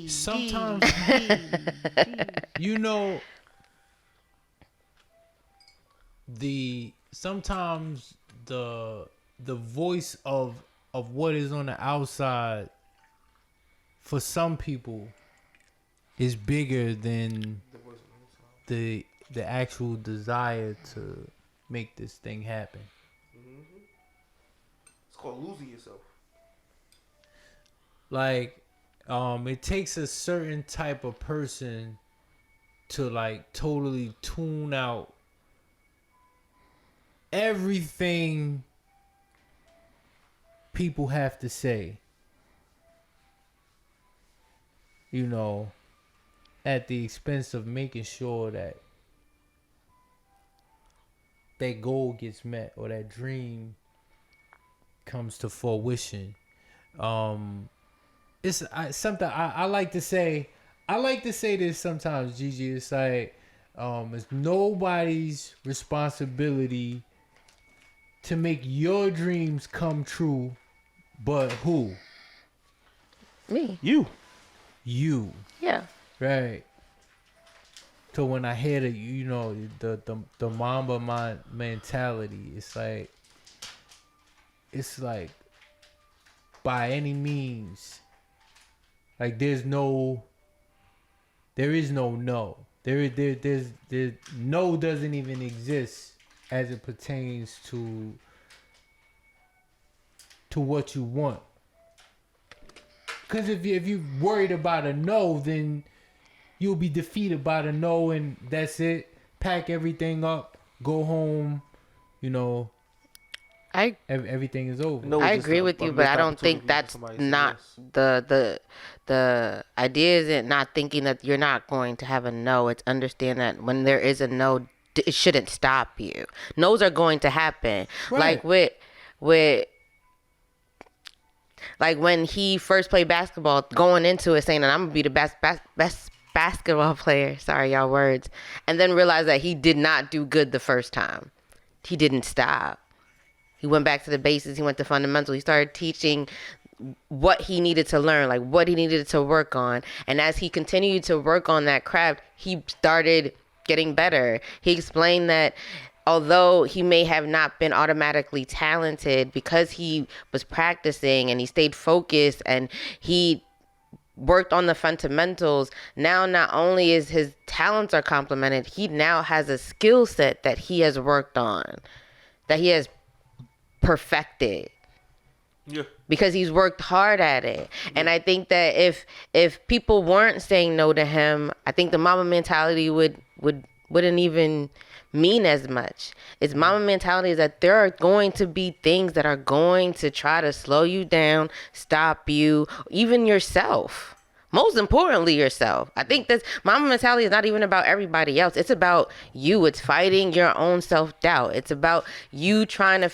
Sometimes, you know, sometimes the voice of what is on the outside for some people is bigger than the actual desire to make this thing happen. It's called losing yourself. Like, it takes a certain type of person to like totally tune out everything people have to say you know, at the expense of making sure that that goal gets met or that dream comes to fruition. It's something I like to say. I like to say this sometimes, Gigi. It's like it's nobody's responsibility to make your dreams come true, but who? Me. You. You. Yeah. Right. So when I hear that, you know, the mamba mentality, it's like by any means, like there is no there's no doesn't even exist as it pertains to what you want. Because if you're worried about a no, then you'll be defeated by the no, and that's it. Pack everything up, go home. You know, everything is over. No, I it's just agree a with you, missed but I don't think opportunity for that's somebody to say not yes. the idea. Isn't not thinking that you're not going to have a no. It's understand that when there is a no, it shouldn't stop you. No's are going to happen. Right. Like when he first played basketball, going into it saying that I'm gonna be the best basketball player. Sorry, y'all words. And then realized that he did not do good the first time. He didn't stop. He went back to the basics. He went to fundamentals. He started teaching what he needed to learn, like what he needed to work on. And as he continued to work on that craft, he started getting better. He explained that although he may have not been automatically talented, because he was practicing and he stayed focused and he worked on the fundamentals, now not only is his talents are complemented, he now has a skill set that he has worked on, that he has perfected. Yeah. Because he's worked hard at it. And I think that if people weren't saying no to him, I think the mama mentality wouldn't even mean as much. It's mama mentality is that there are going to be things that are going to try to slow you down, stop you, even yourself. Most importantly, yourself. I think this mama mentality is not even about everybody else. It's about you. It's fighting your own self-doubt. It's about you trying to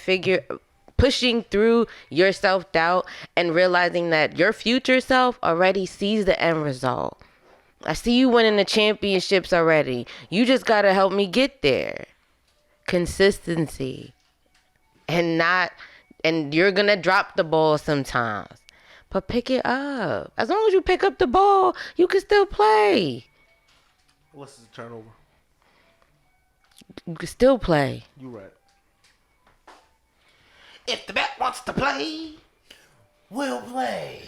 pushing through your self-doubt and realizing that your future self already sees the end result. I see you winning the championships already. You just got to help me get there. Consistency. And you're going to drop the ball sometimes. But pick it up. As long as you pick up the ball, you can still play. What's the turnover? You can still play. You right. If the bat wants to play, We'll play.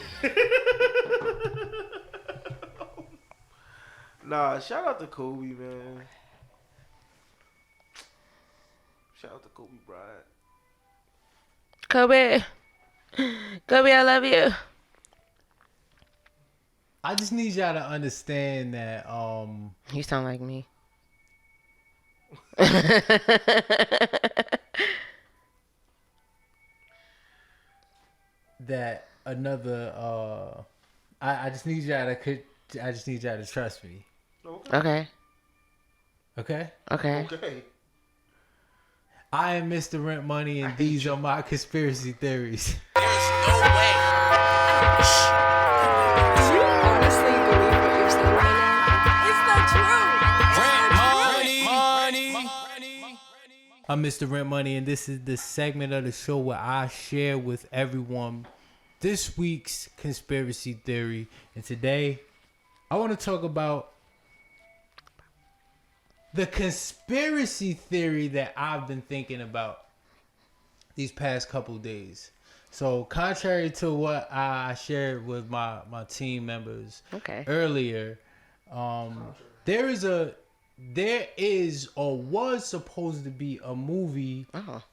Nah, shout out to Kobe, man. Shout out to Kobe Bryant. Kobe, I love you. I just need y'all to understand that You sound like me. that another I just need y'all to trust me. Okay. Okay? Okay. Okay. I am Mr. Rent Money, and these are my conspiracy theories. There's no way. Do you honestly believe what you're saying right now? It's the truth. I'm Mr. Rent Money, and this is the segment of the show where I share with everyone this week's conspiracy theory. And today, I want to talk about the conspiracy theory that I've been thinking about these past couple days. So, contrary to what I shared with my team members earlier, there is or was supposed to be a movie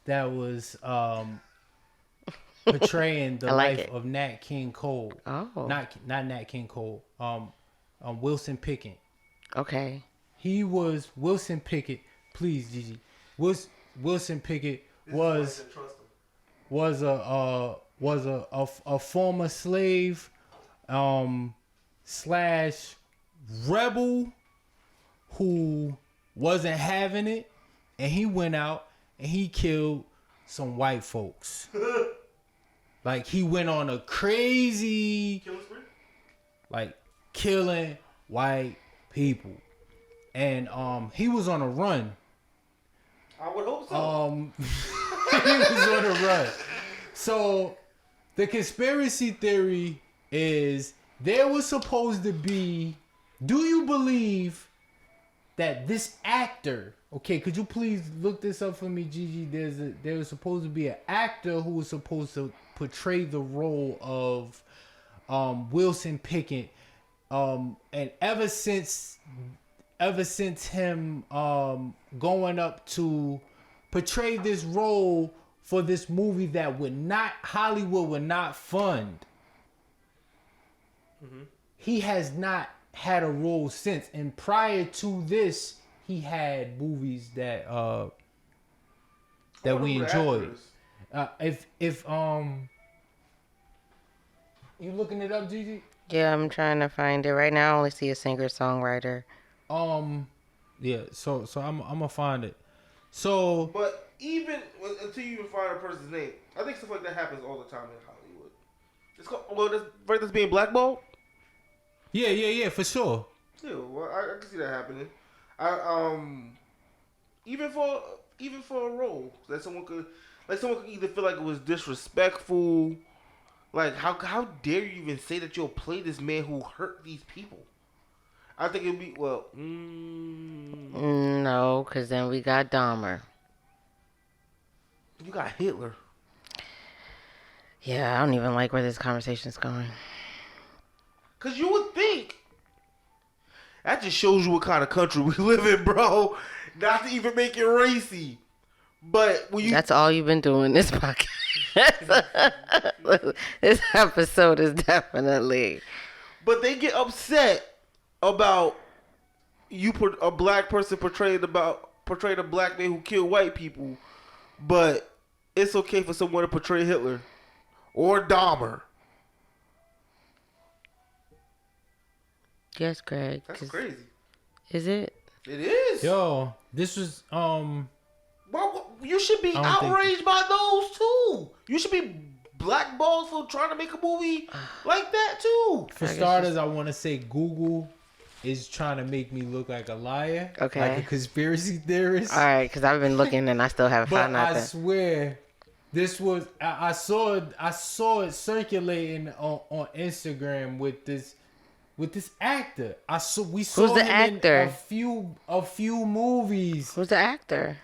that was portraying the life of Nat King Cole. Not Nat King Cole. Wilson Pickett. Okay. He was Wilson Pickett. Please, Gigi. Wilson Pickett was a former slave, / rebel who wasn't having it, and he went out and he killed some white folks. Like he went on a crazy, like killing white people, and he was on a run. I would hope so. He was on a run. So the conspiracy theory is there was supposed to be. Do you believe that this actor? Okay, could you please look this up for me, Gigi? There was supposed to be an actor who was supposed to portray the role of Wilson Pickett, and ever since him going up to portray this role for this movie that Hollywood would not fund, he has not had a role since. And prior to this, he had movies that we enjoyed. If you looking it up, Gigi? Yeah, I'm trying to find it right now. I only see a singer-songwriter. Yeah. So I'm gonna find it. So, But even until you even find a person's name, I think stuff like that happens all the time in Hollywood. It's called, that's being blackballed. yeah, for sure. Yeah, well, I can see that happening. Even for a role that someone could either feel like it was disrespectful, like how dare you even say that you'll play this man who hurt these people? I think it'd be No, because then we got Dahmer. You got Hitler. Yeah, I don't even like where this conversation's going. Cause you would think that just shows you what kind of country we live in, bro. Not to even make it racy, but when you That's all you've been doing this podcast. This episode is definitely. But they get upset about you put a black person portrayed a black man who killed white people, but it's okay for someone to portray Hitler or Dahmer. Yes, Greg. That's crazy. Is it? It is. Yo, this was Well, you should be I don't think- outraged by those too. You should be blackballed for trying to make a movie like that too. For starters, I want to say Google is trying to make me look like a liar, Okay. like a conspiracy theorist. All right, because I've been looking and I still haven't But found I nothing. swear, this was I saw it circulating on Instagram with this actor. We saw Who's the him actor? in a few movies. Who's the actor?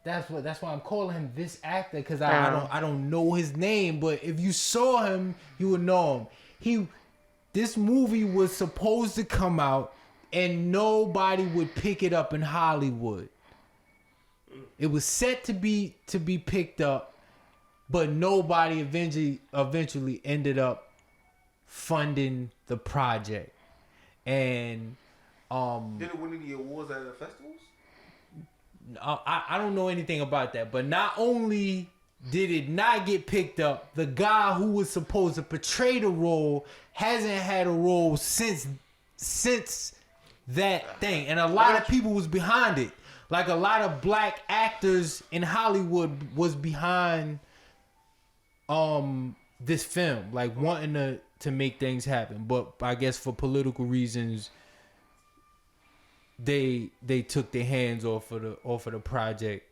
That's why I'm calling him this actor, because Oh. I don't know his name, but if you saw him, you would know him. This movie was supposed to come out and nobody would pick it up in Hollywood. It was set to be picked up, but nobody eventually ended up funding the project. And Did it win any awards at the festivals? I don't know anything about that, but not only did it not get picked up, the guy who was supposed to portray the role hasn't had a role since that thing, and a lot of people was behind it. Like a lot of black actors in Hollywood was behind this film, like wanting to make things happen, but I guess for political reasons they took their hands off of the project,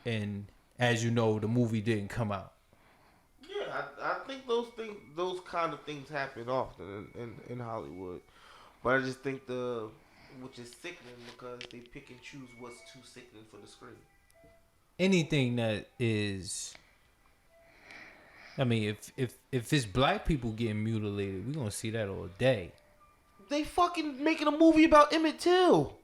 and as you know, the movie didn't come out. Yeah, I think those kind of things happen often in Hollywood, but I just think which is sickening because they pick and choose what's too sickening for the screen. Anything that is, I mean, if it's black people getting mutilated, we're gonna see that all day. They fucking making a movie about Emmett Till.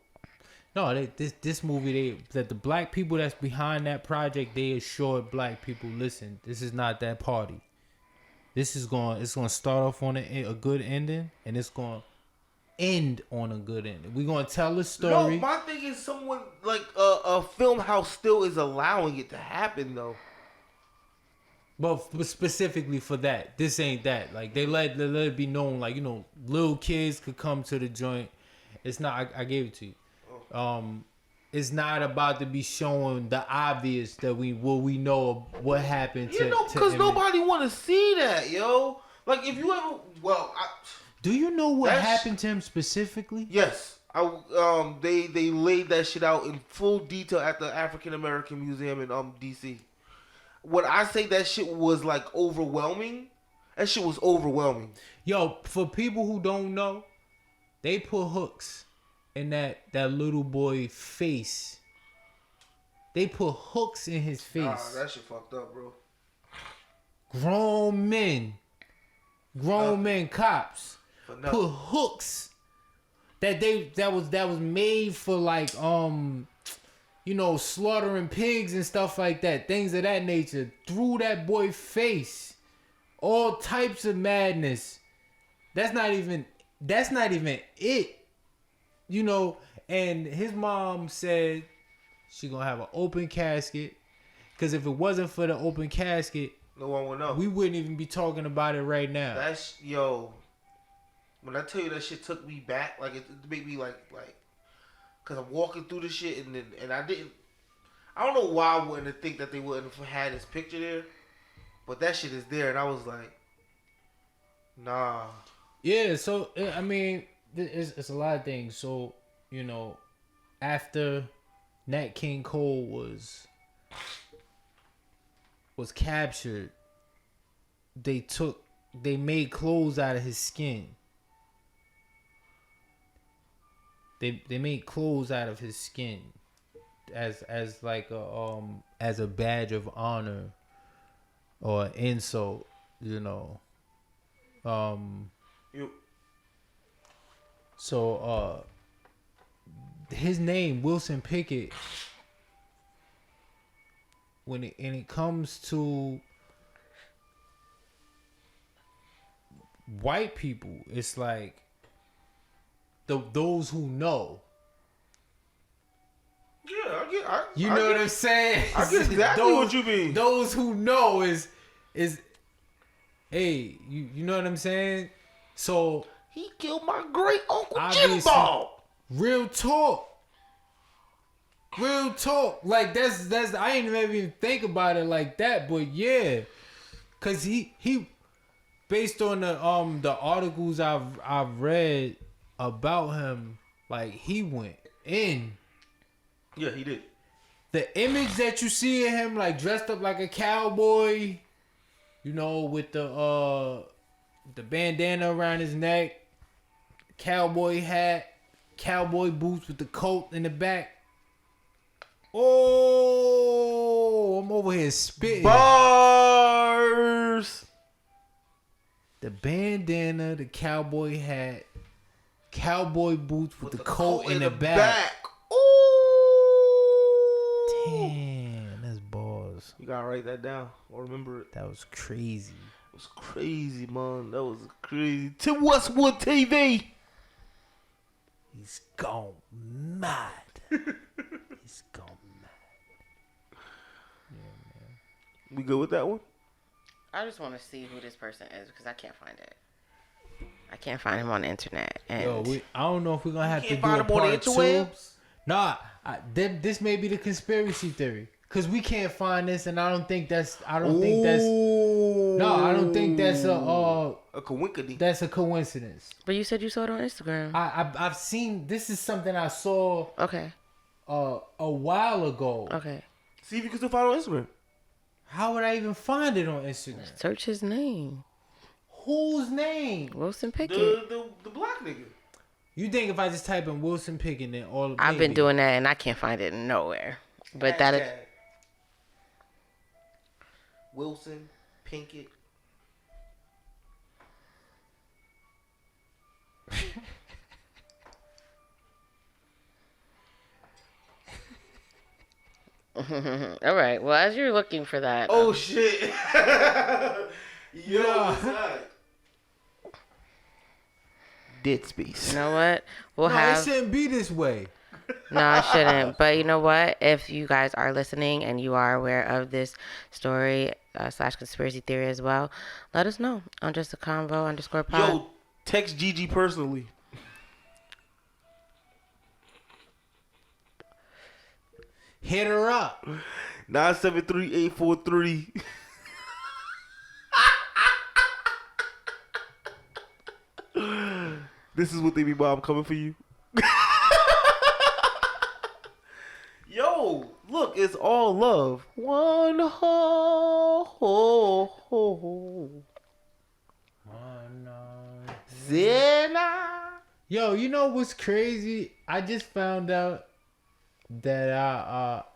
No, this movie, that the black people that's behind that project, they assured black people, listen, this is not that party. It's gonna start off on a good ending, and it's gonna end on a good ending. We're gonna tell the story. No, my thing is someone like a film house still is allowing it to happen though. But specifically for that, this ain't that. Like they let it be known, like, you know, little kids could come to the joint. It's not. I gave it to you. It's not about to be showing the obvious that we know what happened to. You know, because nobody want to see that, yo. Like if you ever, do you know what That's- happened to him specifically? yes, they laid that shit out in full detail at the African American Museum in DC. When I say that shit was like overwhelming, that shit was overwhelming. Yo, for people who don't know, they put hooks in that little boy face. They put hooks in his face. Nah, that shit fucked up, bro. Grown men cops put hooks that was made for like you know, slaughtering pigs and stuff like that, things of that nature, through that boy's face. All types of madness. That's not even it. You know, and his mom said she gonna have an open casket, because if it wasn't for the open casket, no one would know. We wouldn't even be talking about it right now. That's, yo, when I tell you that shit took me back, like it made me like, cause I'm walking through the shit and I don't know why I wouldn't think that they wouldn't have had his picture there, but that shit is there, and I was like, nah. Yeah, so I mean, it's a lot of things. So, you know, after Nat King Cole was captured, they made clothes out of his skin. They made clothes out of his skin as like as a badge of honor or insult, you know. So his name, Wilson Pickett, when it comes to white people, it's like those who know. Yeah, You know what I'm saying? I get exactly what you mean. Those who know is hey, you know what I'm saying? So he killed my great uncle obviously, Jimbo. Real talk. Like that's I ain't even think about it like that, but yeah, cause he based on the articles I've read about him, like he went in. Yeah, he did. The image that you see of him, like dressed up like a cowboy, you know, with the bandana around his neck, cowboy hat, cowboy boots with the coat in the back. Oh, I'm over here spitting. Bars. The bandana, the cowboy hat, cowboy boots with the coat in the back. Ooh. Damn, that's balls. You gotta write that down or remember it. That was crazy. It was crazy, man. That was crazy. To Westwood TV. He's gone mad. He's gone mad. Yeah, man. We good with that one? I just want to see who this person is because I can't find it. I can't find him on the internet. And Yo, I don't know if we're gonna have to can't do find a him on the part two. interwebs? Nah, this may be the conspiracy theory because we can't find this, and I don't think that's a coincidence. That's a coincidence. But you said you saw it on Instagram. I've seen, this is something I saw Okay. a while ago. Okay. See if you can still find it on Instagram. How would I even find it on Instagram? Search his name. Whose name? Wilson Pickett. The black nigga. You think if I just type in Wilson Pickett, then all I've been doing that and I can't find it nowhere. But that is. Wilson Pinkett. All right. Well, as you're looking for that. Oh shit. Yo, what's that? Dead space. You know what? We'll No, have. it shouldn't be this way. No, I shouldn't. But you know what? If you guys are listening and you are aware of this story slash conspiracy theory as well, let us know on JustAConvo_pod. Yo, text Gigi personally. Hit her up. 973-843. This is what they be, Bob, coming for you. Yo, look, it's all love. One ho. Zena. Yo, you know what's crazy? I just found out that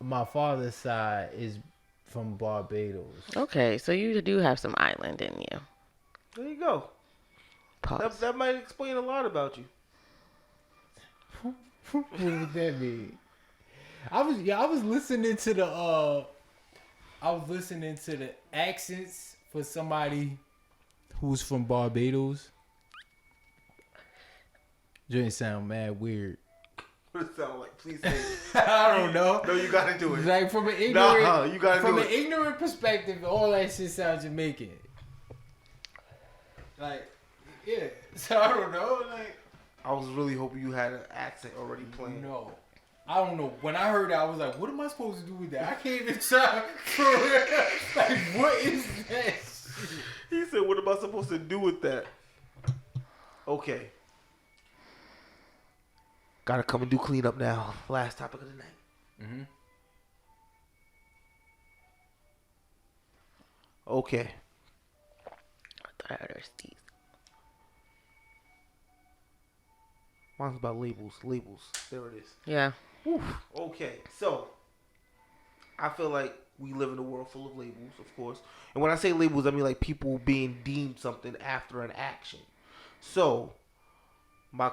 my father's side is from Barbados. Okay, so you do have some island in you. There you go. Pause. That might explain a lot about you. What would that mean? I was listening to the accents for somebody who's from Barbados. Didn't sound mad weird. What it sound like? Please say it. I don't know. No, you gotta do it. Like from an ignorant, you gotta from do an ignorant perspective, all that shit sounds Jamaican. Like, yeah. So I don't know. Like, I was really hoping you had an accent already playing. no, I don't know. When I heard that, I was like, what am I supposed to do with that? I can't even try. For real. Like, what is that shit? He said, what am I supposed to do with that? Okay. Gotta come and do cleanup now. Last topic of the night. Mm-hmm. Okay. I thought I heard her sneeze. Mine's about labels. Labels. There it is. Yeah. Whew. Okay. So, I feel like we live in a world full of labels, of course. And when I say labels, I mean like people being deemed something after an action. So, I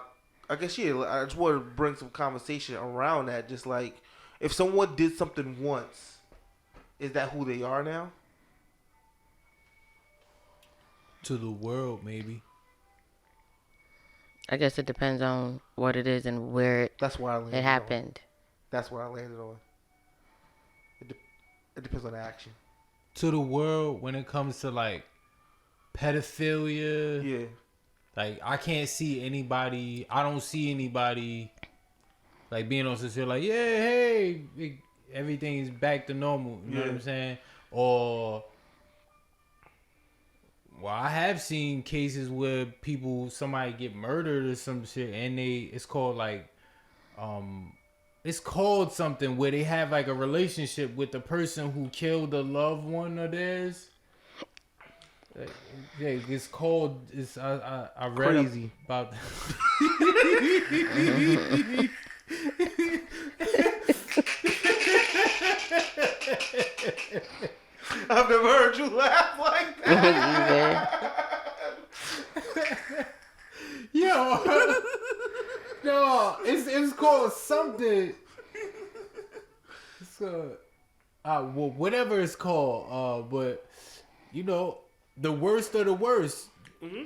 guess, yeah, I just want to bring some conversation around that. Just like, if someone did something once, is that who they are now? To the world, maybe. I guess it depends on what it is and where That's where I landed. it happened. That's where I landed on. It depends on the action. To the world when it comes to like pedophilia. Yeah. Like, I can't see anybody. I don't see anybody like being on sincere, like, yeah, hey, everything's back to normal. You know what I'm saying? Or, well, I have seen cases where somebody get murdered or some shit, and it's called like, it's called something where they have like a relationship with the person who killed a loved one of theirs. Yeah, it's called. I read Crazy. about. I've never heard you laugh like that. Yo, no, it's called something. It's well, whatever it's called. But you know, the worst of the worst. Mm-hmm.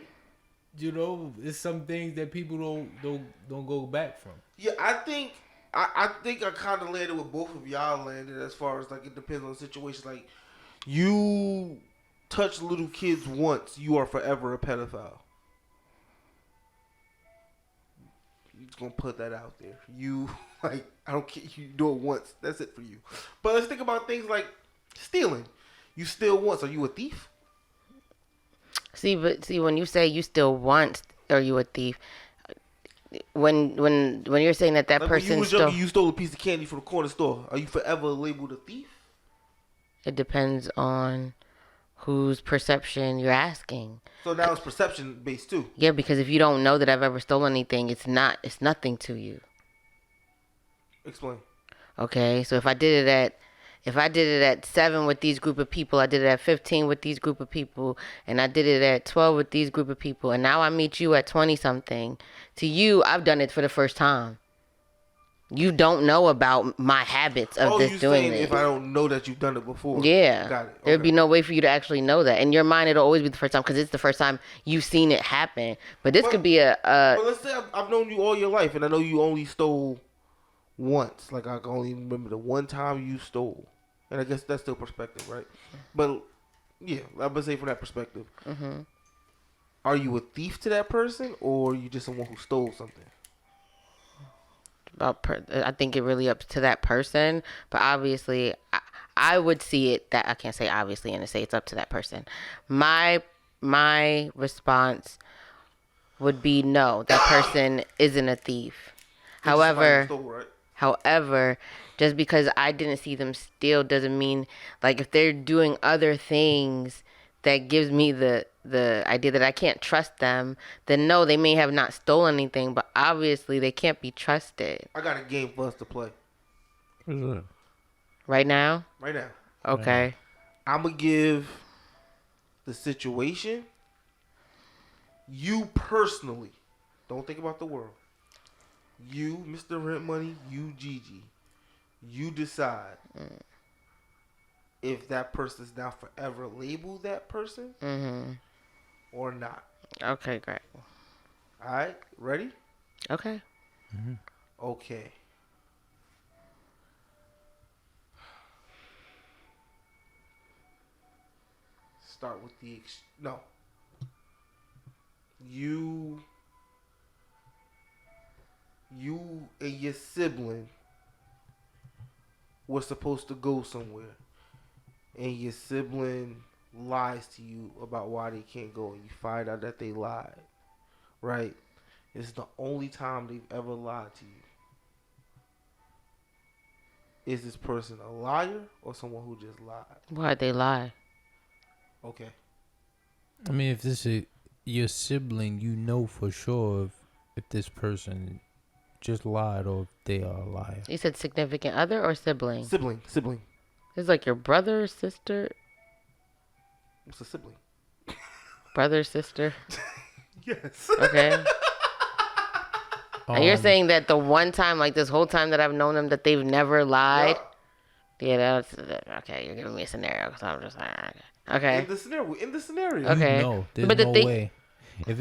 You know, it's some things that people don't go back from. Yeah, I think I kind of landed with both of y'all landed as far as like it depends on the situation. Like, you touch little kids once, you are forever a pedophile. You just gonna put that out there. You like, I don't care. You do it once, that's it for you. But let's think about things like stealing. You steal once, are you a thief? See, when you say you still want, are you a thief? When you're saying that Like person when you was stole, younger, you stole a piece of candy from the corner store. Are you forever labeled a thief? it depends on whose perception you're asking. So now it's perception based too. Yeah, because if you don't know that I've ever stolen anything, it's nothing to you. Explain. Okay, so if I did it at 7 with these group of people, I did it at 15 with these group of people, and I did it at 12 with these group of people, and now I meet you at 20 something. To you, I've done it for the first time. You don't know about my habits of Oh, this you doing saying this. if I don't know that you've done it before? Yeah. Got it. There'd Okay. be no way for you to actually know that. In your mind, it'll always be the first time because it's the first time you've seen it happen. But this could be a But let's say I've known you all your life, and I know you only stole once. Like I can only remember the one time you stole, and I guess that's still perspective, right? But yeah, I'm gonna say from that perspective. mm-hmm. Are you a thief to that person, or are you just someone who stole something? I think it really up to that person. But obviously, I would see it that I can't say obviously and say it's up to that person. My response would be no. That person isn't a thief. It's just somebody who However, stole, right? However, just because I didn't see them steal doesn't mean, like, if they're doing other things that gives me the idea that I can't trust them, then no, they may have not stolen anything, but obviously they can't be trusted. I got a game for us to play Right now? right now. Okay. I'm gonna give the situation. You personally, don't think about the world. You, Mr. Rent Money, you, Gigi, you decide if that person's now forever labeled that person or not. Okay, great. All right, ready? Okay. Okay. Start with the no. You and your sibling were supposed to go somewhere, and your sibling lies to you about why they can't go, and you find out that they lied. Right? It's the only time they've ever lied to you. Is this person a liar or someone who just lied? Why'd they lie? Okay. I mean, if this is your sibling, you know for sure if this person just lied or if they are a liar. You said significant other or sibling? Sibling. It's like your brother or sister? What's a sibling? Brother, sister? Yes. Okay. And you're saying that the one time, like this whole time that I've known them, that they've never lied? Yeah, that's okay. You're giving me a scenario because I'm just like, okay. In the scenario. Okay. No, there's But the no thing- way. If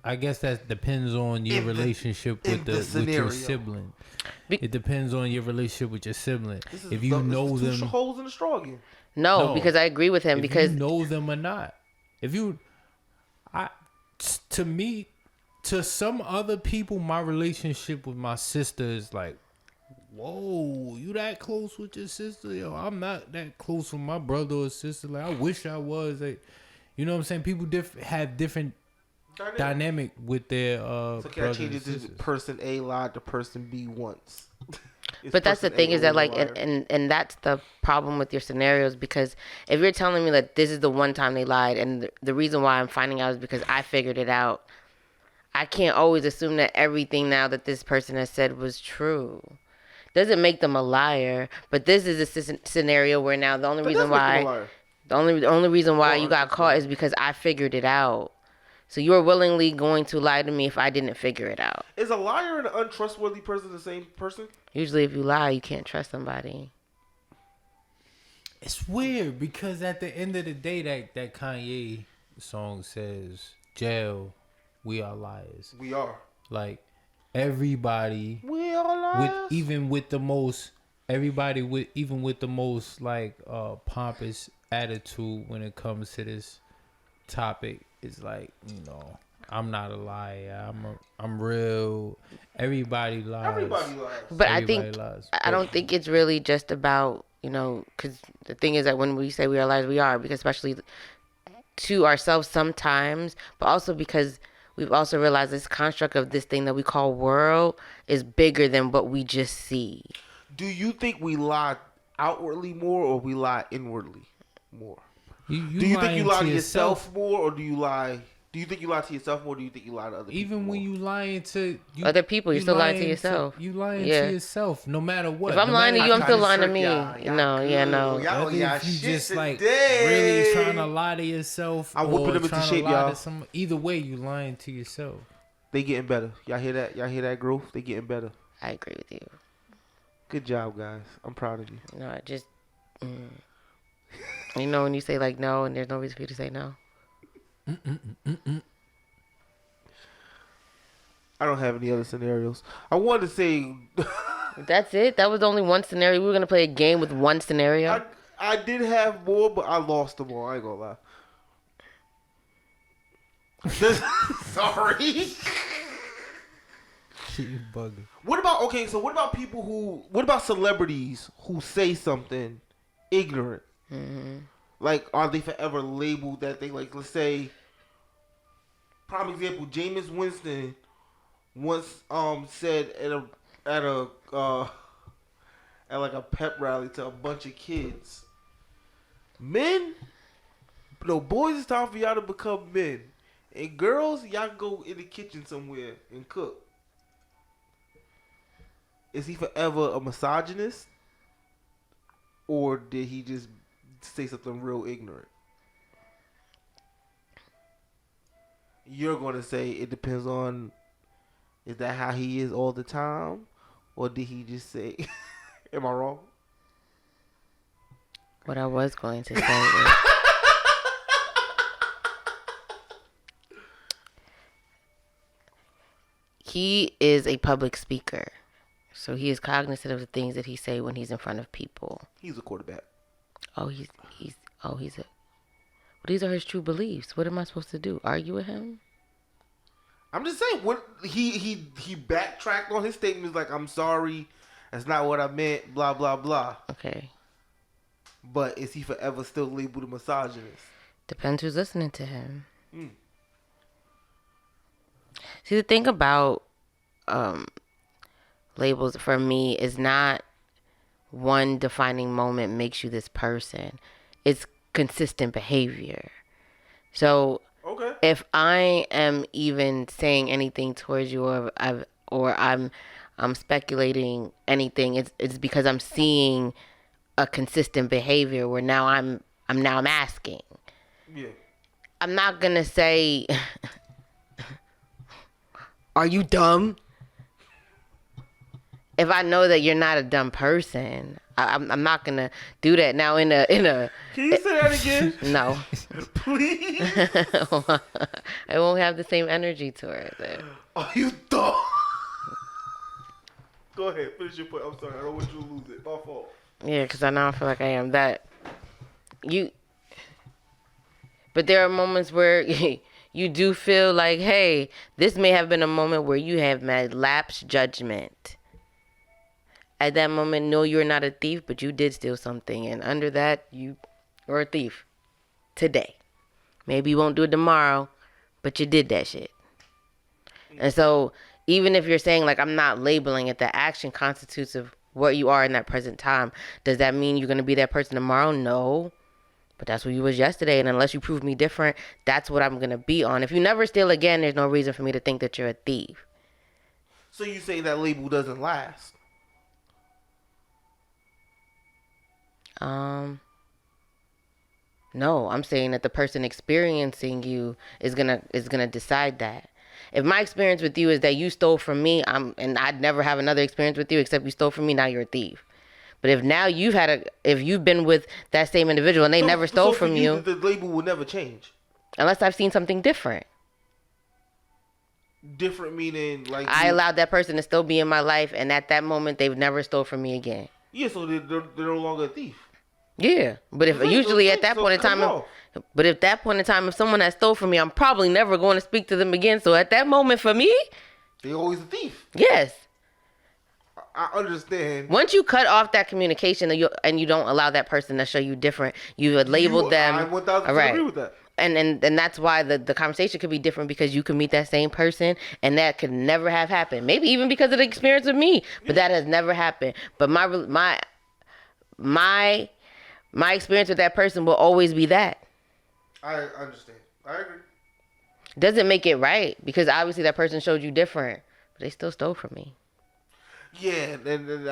I guess that depends on your relationship with with your sibling. It depends on your relationship with your sibling. If you know them, two holes in the straw again. No, because I agree with him if because you know them or not. To me, to some other people, my relationship with my sister is like, whoa, you that close with your sister? Yo, I'm not that close with my brother or sister. Like, I wish I was. Like, you know what I'm saying? People have different dynamic with their So can I change it to person A lied to person B once? But that's the thing is that like and that's the problem with your scenarios, because if you're telling me that this is the one time they lied and the reason why I'm finding out is because I figured it out, I can't always assume that everything now that this person has said was true. Doesn't make them a liar, but this is a scenario where now the only reason why you got caught is because I figured it out. So you are willingly going to lie to me if I didn't figure it out. Is a liar and an untrustworthy person the same person? Usually if you lie, you can't trust somebody. It's weird because at the end of the day, that Kanye song says, "Jail, we are liars." We are. Like everybody, We are liars. even with the most like pompous attitude when it comes to this topic, is like, I'm not a liar. I'm real. Everybody lies. Everybody lies. But Everybody lies. I don't think it's really just about, because the thing is that when we say we are liars, we are, because especially to ourselves sometimes, but also because we've also realized this construct of this thing that we call world is bigger than what we just see. Do you think we lie outwardly more or we lie inwardly more? Do you think you lie to yourself more or do you lie? Do you think you lie to yourself more or do you think you lie to other people? Even when you lying to Other people, you're still lying to yourself. You lying Yeah. to yourself, no matter what. If I'm No lying to matter you, I'm how still you lying to trick me. y'all. No. Y'all, Whether y'all if you shit just like today. really trying to lie to yourself, I'm whooping or them into trying shape, to lie y'all. to either way, you lying to yourself. They getting better. Y'all hear that? Y'all hear that growth? They getting better. I agree with you. Good job, guys. I'm proud of you. No, I just, you know, when you say like no, and there's no reason for you to say no. I don't have any other scenarios. I wanted to say That's it. That was only one scenario. We were gonna play a game with one scenario. I did have more, but I lost them all. I ain't gonna lie. Sorry. You bugging. What about people what about celebrities who say something ignorant? Mm-hmm. Like, are they forever labeled that thing? Like, let's say, prime example, Jameis Winston once said at like a pep rally to a bunch of kids, men, no, boys, it's time for y'all to become men, and girls, y'all go in the kitchen somewhere and cook. Is he forever a misogynist, or did he just say something real ignorant? You're going to say it depends on, is that how he is all the time, or did he just say, am I wrong? What I was going to say is, he is a public speaker. So he is cognizant of the things that he say when he's in front of people. He's a quarterback. He's a. Well, these are his true beliefs. What am I supposed to do? Argue with him? I'm just saying, what he backtracked on his statements, like, I'm sorry, that's not what I meant, blah blah blah. Okay. But is he forever still labeled a misogynist? Depends who's listening to him. See, the thing about labels for me is not one defining moment makes you this person. It's consistent behavior. So Okay. if I am even saying anything towards you, or I'm speculating anything, it's because I'm seeing a consistent behavior where now I'm asking. Yeah. I'm not gonna say, "Are you dumb?" If I know that you're not a dumb person, I'm not gonna do that. Now in a. Can you say that again? No. Please. I won't have the same energy towards it. Are you dumb? Go ahead, finish your point. I'm sorry, I don't want you to lose it. My fault. Yeah, because I now feel like I am that. But there are moments where you do feel like, hey, this may have been a moment where you have made lapse judgment. At that moment, no, you're not a thief, but you did steal something. And under that, you are a thief today. Maybe you won't do it tomorrow, but you did that shit. And so even if you're saying, like, I'm not labeling it, the action constitutes of what you are in that present time. Does that mean you're going to be that person tomorrow? No. But that's what you was yesterday. And unless you prove me different, that's what I'm going to be on. If you never steal again, there's no reason for me to think that you're a thief. So you say that label doesn't last? No, I'm saying that the person experiencing you is gonna decide that. If my experience with you is that you stole from me, and I'd never have another experience with you except you stole from me, now you're a thief. But if now if you've been with that same individual and they never stole from you, the label will never change. Unless I've seen something different. Different meaning like I allowed that person to still be in my life, and at that moment they've never stole from me again. Yeah, so they're no longer a thief. Yeah, but if usually at that point in time, if someone has stole from me, I'm probably never going to speak to them again. So at that moment, for me, they're always a thief. Yes, I understand. Once you cut off that communication and you don't allow that person to show you different, you had labeled them. I 1000% agree with that. And that's why the conversation could be different, because you could meet that same person and that could never have happened. Maybe even because of the experience with me, but that has never happened. But my experience with that person will always be that. I understand. I agree. Doesn't make it right, because obviously that person showed you different, but they still stole from me. Yeah, and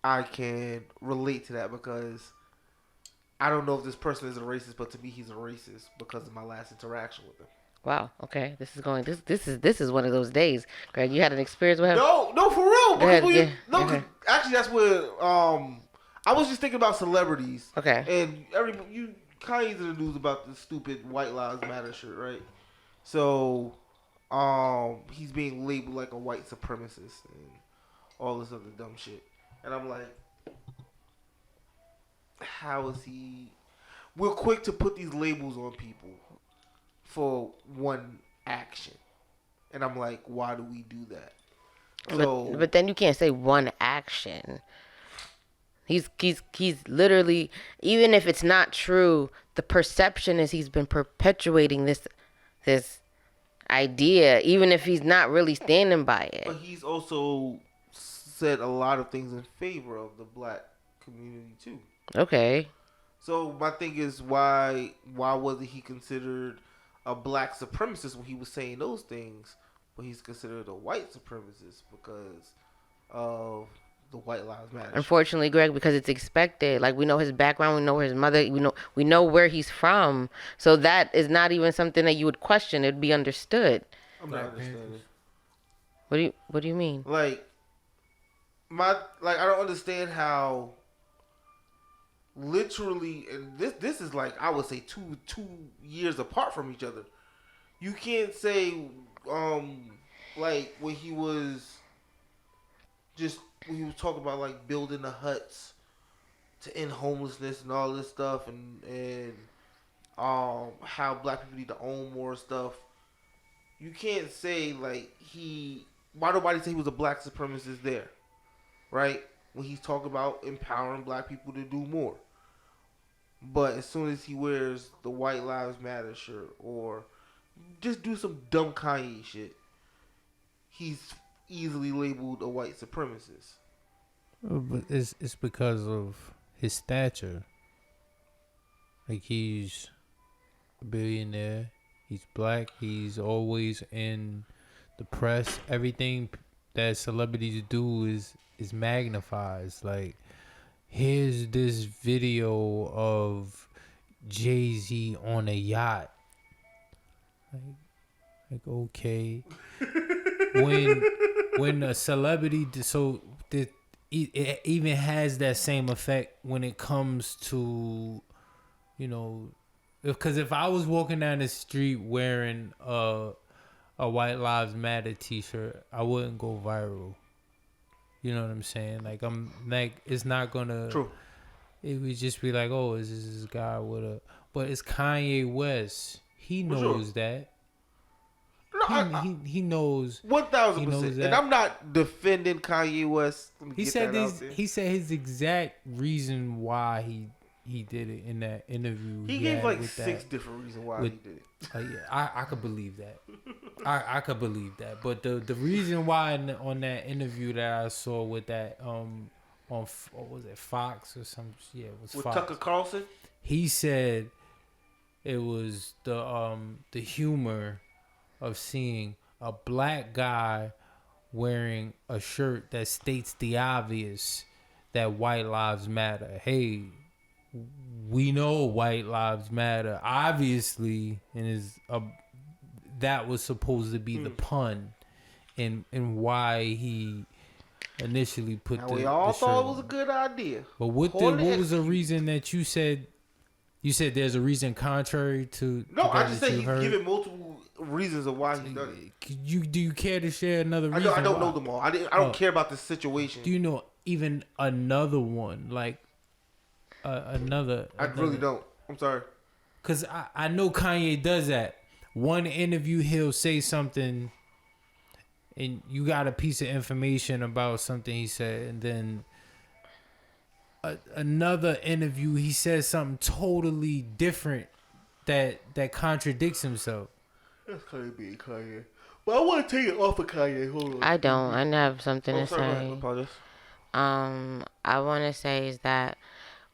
I can relate to that, because I don't know if this person is a racist, but to me he's a racist because of my last interaction with him. Wow. Okay. This is one of those days. Greg, you had an experience with him? No, for real. Go ahead, Because yeah, no, go 'cause ahead. actually that's where I was just thinking about celebrities. Okay. And you Kanye's in the news about the stupid White Lives Matter shirt, right? So he's being labeled like a white supremacist and all this other dumb shit. And I'm like, how is he? We're quick to put these labels on people for one action, and I'm like, why do we do that? So, But then you can't say one action. He's literally, even if it's not true, the perception is he's been perpetuating this idea, even if he's not really standing by it. but he's also said a lot of things in favor of the black community too. Okay. So my thing is, why wasn't he considered a black supremacist when he was saying those things, but he's considered a white supremacist because of the White Lives Matter? Unfortunately, Greg, because it's expected. Like, we know his background, we know his mother, we know where he's from. So that is not even something that you would question. It'd be understood. I'm not understanding. What do you mean? Like I don't understand how literally, and this is like, I would say two years apart from each other. You can't say like when he was talking about like building the huts to end homelessness and all this stuff, and how black people need to own more stuff. You can't say like why nobody say he was a black supremacist there, right? When he's talking about empowering black people to do more. But as soon as he wears the White Lives Matter shirt or just do some dumb Kanye shit, he's easily labeled a white supremacist. But it's because of his stature. Like, he's a billionaire. He's black. He's always in the press. Everything that celebrities do is magnified. It's like, here's this video of Jay-Z on a yacht. Like okay. when a celebrity, it even has that same effect when it comes to, because if I was walking down the street wearing a White Lives Matter t-shirt, I wouldn't go viral. You know what I'm saying? Like, I'm like, it's not gonna. True. It would just be like, oh, is this guy with a? But it's Kanye West. He knows that. No, he knows 1,000%. And I'm not defending Kanye West. He said his exact reason why he did it in that interview. He gave like 6 different reasons why he did it. Yeah, I could believe that. I could believe that. But the reason why on that interview that I saw with that on what was it, Fox or some, yeah, it was with Fox. Tucker Carlson. He said it was the humor of seeing a black guy wearing a shirt that states the obvious, that white lives matter. Hey, we know white lives matter, obviously, and that was supposed to be the pun, and why he initially put now the. We all the thought shirt it was a good idea. But what was the reason that you said? You said there's a reason contrary to. No, to I just that said you he's heard? giving multiple reasons of why he done it. Do you care to share another reason? I don't know why? them all. I don't care about the situation. Do you know even another one, like another? I really don't. I'm sorry. Cause I know Kanye does that. One interview he'll say something, and you got a piece of information about something he said, and then another interview he says something totally different that contradicts himself. That's Kanye being Kanye. But I want to take it off of Kanye. Hold on. I don't. I have something to Sorry, say. I apologize. I want to say is that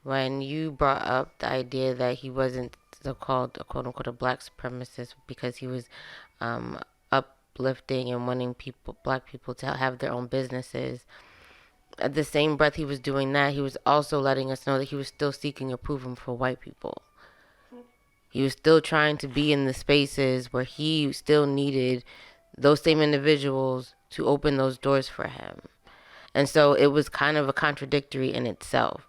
when you brought up the idea that he wasn't so-called, quote unquote, a black supremacist because he was uplifting and wanting black people to have their own businesses. At the same breath he was doing that, he was also letting us know that he was still seeking approval for white people. He was still trying to be in the spaces where he still needed those same individuals to open those doors for him. And so it was kind of a contradictory in itself.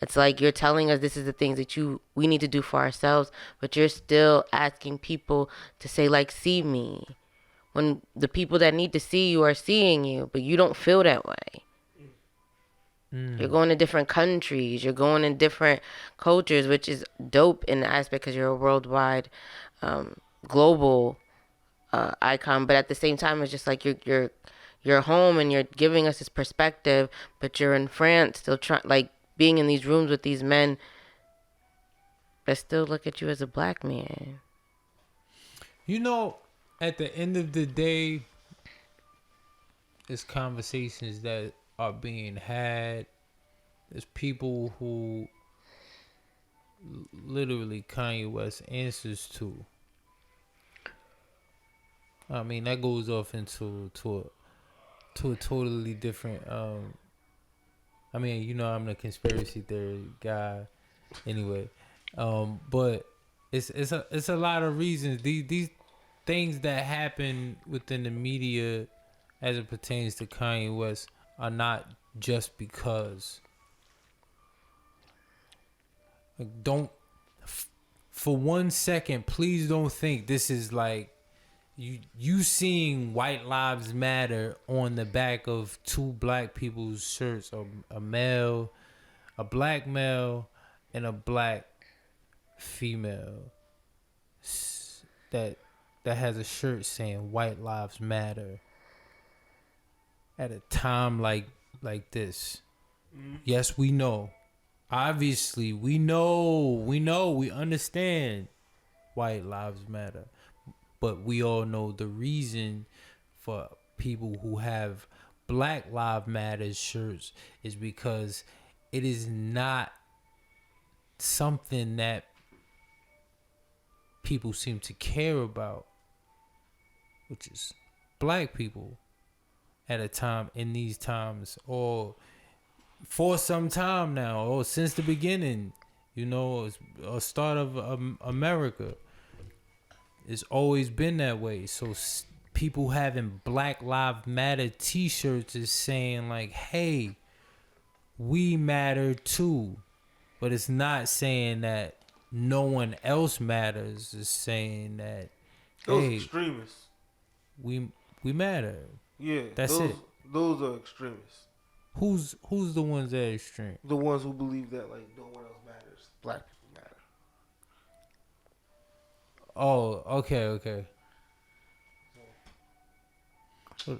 It's like you're telling us this is the things that we need to do for ourselves, but you're still asking people to say, like, see me. When the people that need to see you are seeing you, but you don't feel that way. You're going to different countries. You're going in different cultures, which is dope in the aspect because you're a worldwide, global icon. But at the same time, it's just like you're home and you're giving us this perspective, but you're in France still trying, like, being in these rooms with these men that still look at you as a black man. You know, at the end of the day, it's conversations that are being had. There's people who literally Kanye West answers to. I mean, that goes off into a totally different. I mean, you know, I'm the conspiracy theory guy, anyway. But it's a lot of reasons. These things that happen within the media, as it pertains to Kanye West, are not just because. Like, for 1 second, please don't think this is like you seeing White Lives Matter on the back of two black people's shirts, a male, a black male, and a black female that has a shirt saying White Lives Matter at a time like this. Yes, we know. Obviously, we understand White Lives Matter. But we all know the reason for people who have Black Lives Matter shirts is because it is not something that people seem to care about, which is black people at a time in these times, or for some time now, or since the beginning, you know, a start of America. It's always been that way. So people having Black Lives Matter t-shirts is saying like, hey, we matter too. But it's not saying that no one else matters. It's saying that, Those hey, extremists. we matter. Yeah, That's it. Those are extremists. Who's the ones that are extreme? The ones who believe that like no one else matters. Black people matter. Oh, okay.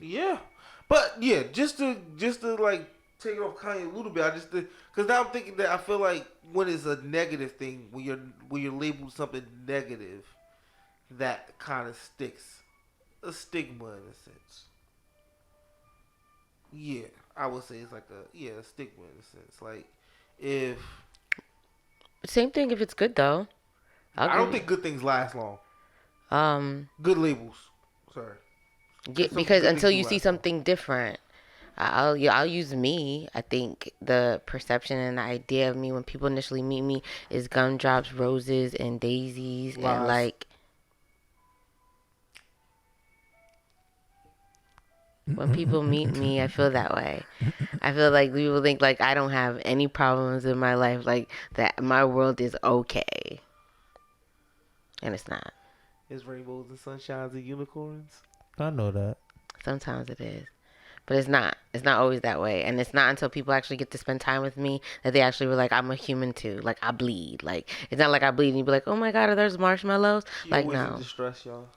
Yeah, but yeah, just to like take it off Kanye a little bit. Because now I'm thinking that I feel like when it's a negative thing, when you're labeled something negative, that kind of sticks, a stigma in a sense. Yeah, I would say it's like a stigma in a sense. Like if Same thing if it's good though. I don't think good things last long. Good labels, sorry. Because until you see something different, I'll use me. I think the perception and the idea of me when people initially meet me is gumdrops, roses, and daisies, Lies. and like when people meet me, I feel that way. I feel like people think like I don't have any problems in my life, like that my world is okay, and it's not. It's rainbows and sunshines and unicorns. I know that. Sometimes it is. But it's not. It's not always that way. And it's not until people actually get to spend time with me that they actually were like, I'm a human too. Like, I bleed. Like, it's not like I bleed and you be like, oh my God, are there marshmallows? She like, always no. in distress, y'all.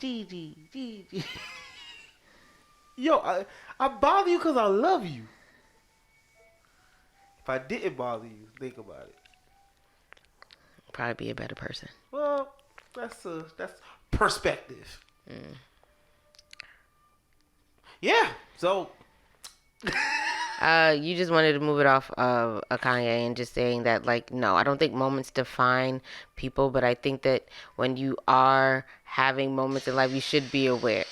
Gigi. Yo, I bother you because I love you. If I didn't bother you, think about it. Probably be a better person. Well, that's perspective. Yeah, so You just wanted to move it off of a Kanye and just saying that, like, no, I don't think moments define people, but I think that when you are having moments in life, you should be aware.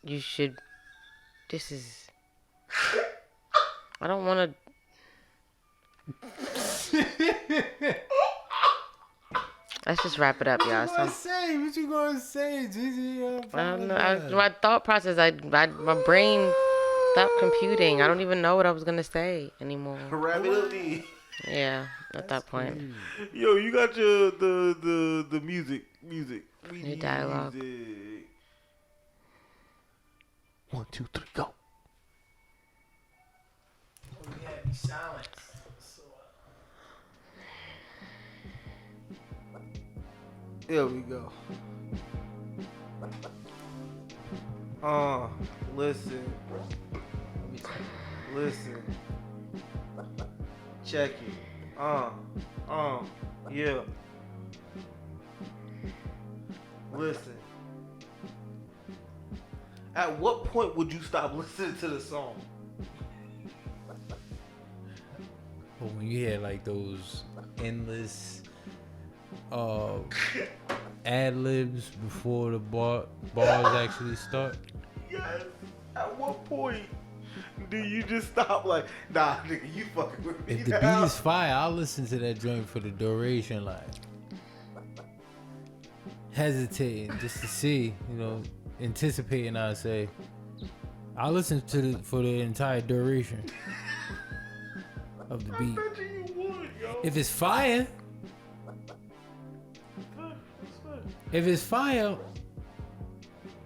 You should. This is. I don't want to. Let's just wrap it up, y'all. What you gonna say, Gigi? I don't know. My thought process, my brain stopped computing. I don't even know what I was gonna say anymore. Wrap it up, D. Yeah, at that point. Yo, you got your the music. We New need dialogue. music. 1, 2, 3, go. Silence. There we go. Listen. Listen. Check it. Yeah. Listen. At what point would you stop listening to the song? But when you hear like those endless ad libs before the bars actually start. Yes. At what point do you just stop like, nah, nigga, you fucking with me If the now? beat is fire, I'll listen to that joint for the duration, like hesitating just to see, anticipating. I say, I'll listen to for the entire duration of the beat. I bet you would, yo. If it's fire,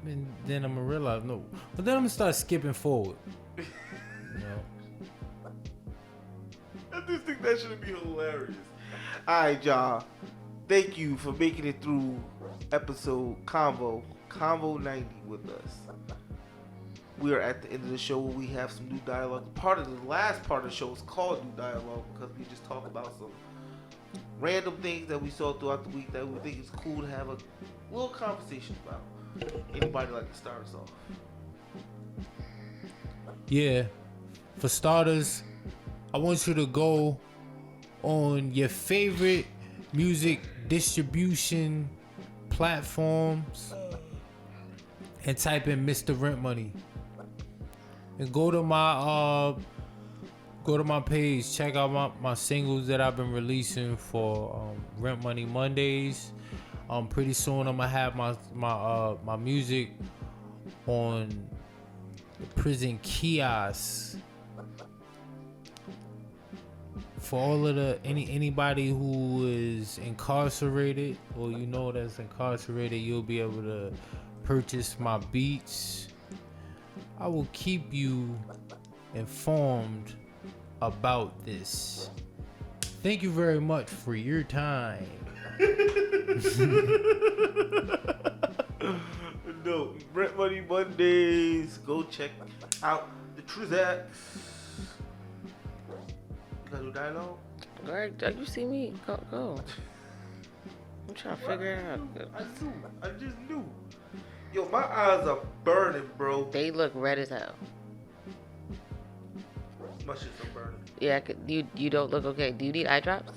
then I'm gonna realize no. But then I'm gonna start skipping forward. I just think that should be hilarious. Alright, y'all. Thank you for making it through episode Convo 90 with us. We are at the end of the show where we have some new dialogue. Part of the last part of the show is called New Dialogue because we just talk about some random things that we saw throughout the week that we think is cool to have a little conversation about. Anybody like to start us off? Yeah. For starters, I want you to go on your favorite music distribution platforms and type in Mr. Rent Money. And go to my page, check out my singles that I've been releasing for Rent Money Mondays. Pretty soon I'm gonna have my music on the prison kiosks for all of anybody who is incarcerated or that's incarcerated. You'll be able to purchase my beats. I will keep you informed about this. Thank you very much for your time. No, Rent Money Mondays. Go check out the Trizax. You got new dialogue? Greg, you see me? Go. I'm trying to figure it out. I just knew. Yo, my eyes are burning, bro. They look red as hell. My shit's so burning. Yeah, you don't look okay. Do you need eye drops?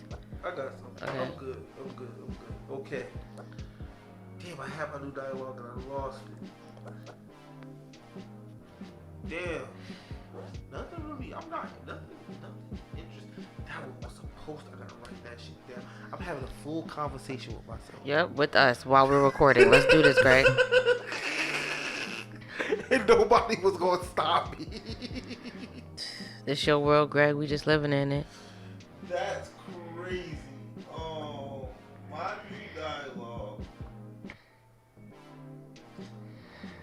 I got some. Okay. I'm good. Okay. Damn, I have my new dialogue and I lost it. Damn. Nothing really. Nothing interesting. That was supposed to. I gotta write that shit down. I'm having a full conversation with myself. Yep, with us while we're recording. Let's do this, Greg. And nobody was gonna stop me. This your world, Greg. We just living in it. That's crazy. Oh, my new dialogue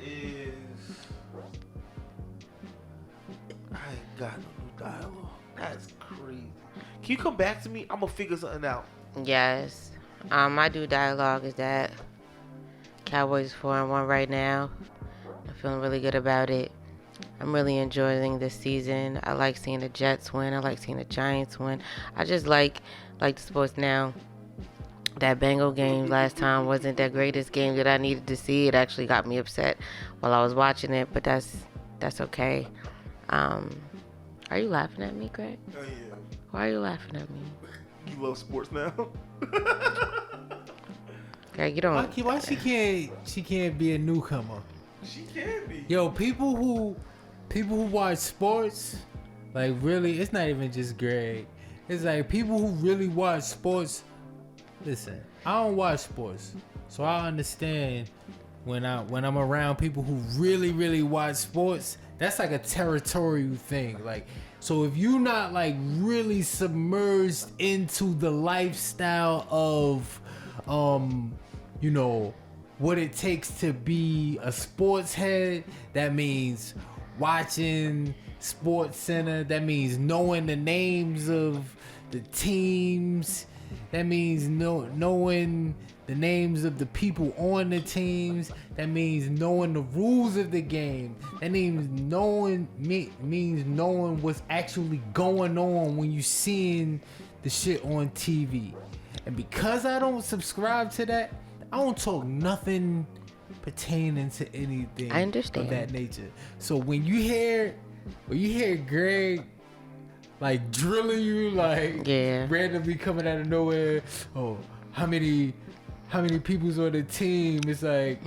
is. I ain't got no new dialogue. That's crazy. Can you come back to me? I'm gonna figure something out. Yes. My new dialogue is that Cowboys 4-1 right now. I'm feeling really good about it. I'm really enjoying this season. I like seeing the Jets win. I like seeing the Giants win. I just like the sports now. That Bengal game last time wasn't the greatest game that I needed to see. It actually got me upset while I was watching it, but that's okay. Are you laughing at me, Greg? Oh yeah. Why are you laughing at me? You love sports now. Greg, you don't. Why she can't be a newcomer? She can be. Yo, people who watch sports, like really, it's not even just Greg. It's like people who really watch sports. Listen, I don't watch sports, so I understand when I'm around people who really watch sports. That's like a territorial thing. Like, so if you're not like really submerged into the lifestyle of, what it takes to be a sports head, that means watching Sports Center. That means knowing the names of the teams. That means knowing the names of the people on the teams. That means knowing the rules of the game. That means knowing what's actually going on when you seeing the shit on TV. And because I don't subscribe to that, I don't talk nothing pertaining to anything I understand. of that nature. So when you hear Greg like drilling you, like randomly coming out of nowhere, oh, how many people's on the team? It's like,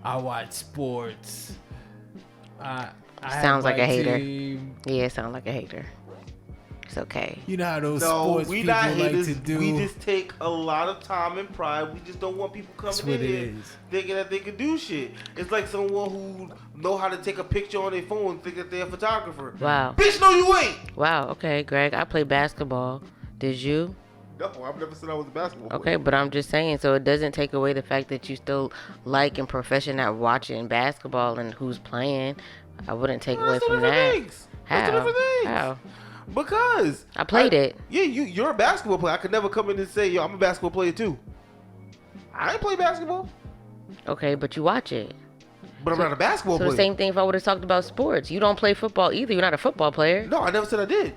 I watch sports. I sounds like a hater. Team. Yeah, it sounds like a hater. It's okay. You know how those No, sports we people not like haters. to do. We just take a lot of time and pride. We just don't want people That's coming what in it here is. thinking that they can do shit. It's like someone who know how to take a picture on their phone and think that they're a photographer. Wow. Bitch, no, you ain't. Wow. Okay, Greg. I play basketball. Did you? No, I've never said I was a basketball player. Okay, but I'm just saying. So it doesn't take away the fact that you still like and profession at watching basketball and who's playing. I wouldn't take away That's two from different that. things. How? That's two different things. How? Because I played it. Yeah, you're a basketball player. I could never come in and say, yo, I'm a basketball player too. I ain't play basketball, Okay, but you watch it. but I'm not a basketball So player. the same thing if I would have talked about sports. You don't play football either. You're not a football player. No, I never said I did.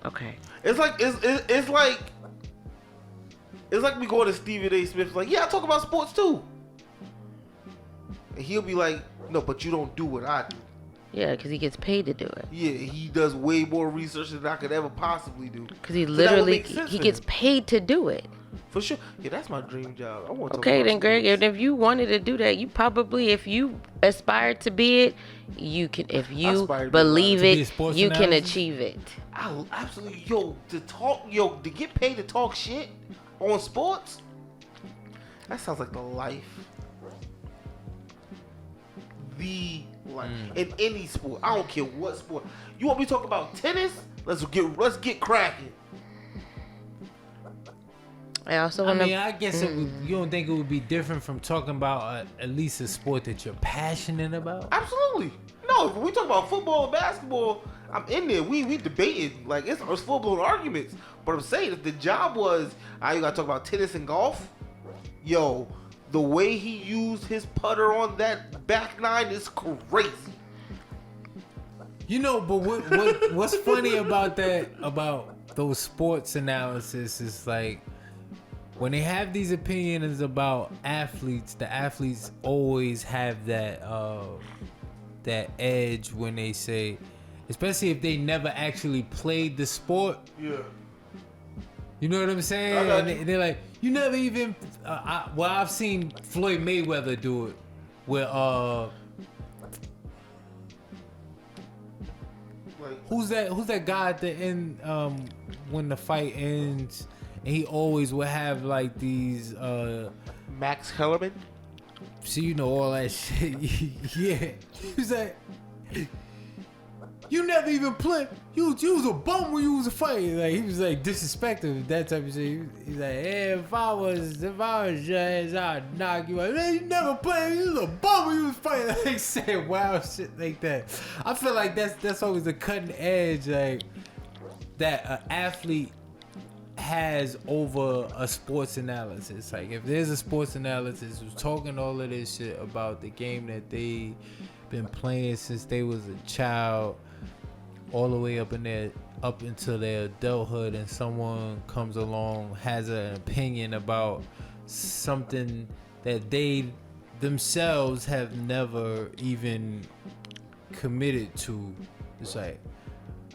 Okay. It's like me going to Stephen A. Smith like, yeah, I talk about sports too. And he'll be like, no, but you don't do what I do. Yeah, because he gets paid to do it. Yeah, he does way more research than I could ever possibly do. Because he So that would literally, make sense he for gets him. paid to do it. For sure. Yeah, that's my dream job. I want to Okay, then Greg, and if you wanted to do that, you probably, if you aspire to be it, you can. If you aspire to be believe to be a it, sports you can analyst? achieve it. I absolutely, to get paid to talk shit on sports, that sounds like the life. The life. In any sport. I don't care what sport. You want me to talk about tennis? Let's get cracking. I also I want mean, to. I guess you don't think it would be different from talking about at least a sport that you're passionate about? Absolutely. No, if we talk about football and basketball, I'm in there. We debated. Like, it's full-blown arguments. But I'm saying, if the job was, you gotta talk about tennis and golf, yo, the way he used his putter on that back nine is crazy. You know, but what's funny about that, about those sports analysis is like, when they have these opinions about athletes, the athletes always have that edge when they say, especially if they never actually played the sport. Yeah. You know what I'm saying? I got And they're like, you never even. I've seen Floyd Mayweather do it, where who's that guy at the end when the fight ends, and he always would have like these Max Kellerman? so you know all that shit. Yeah, he's like, you never even played. You was a bum when you was a fighting. Like, he was like disrespectful, that type of shit. He's like, hey, if I was your ass, I'd knock you out. Man, you never played. You was a bum when you was fighting. Like, saying wild shit like that. I feel like that's always the cutting edge, like that an athlete has over a sports analysis. Like, if there's a sports analysis who's talking all of this shit about the game that they been playing since they was a child, all the way up until their adulthood, and someone comes along, has an opinion about something that they themselves have never even committed to, it's like,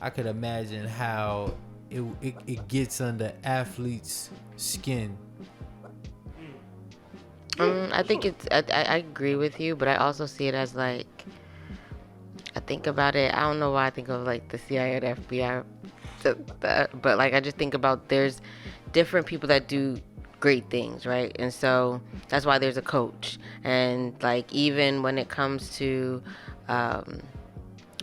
I could imagine how it gets under athletes' skin. I think it's. I agree with you, but I also see it as like. think about it, I don't know why I think of like the CIA or the FBI, but like I just think about there's different people that do great things, right? And so that's why there's a coach. And like even when it comes to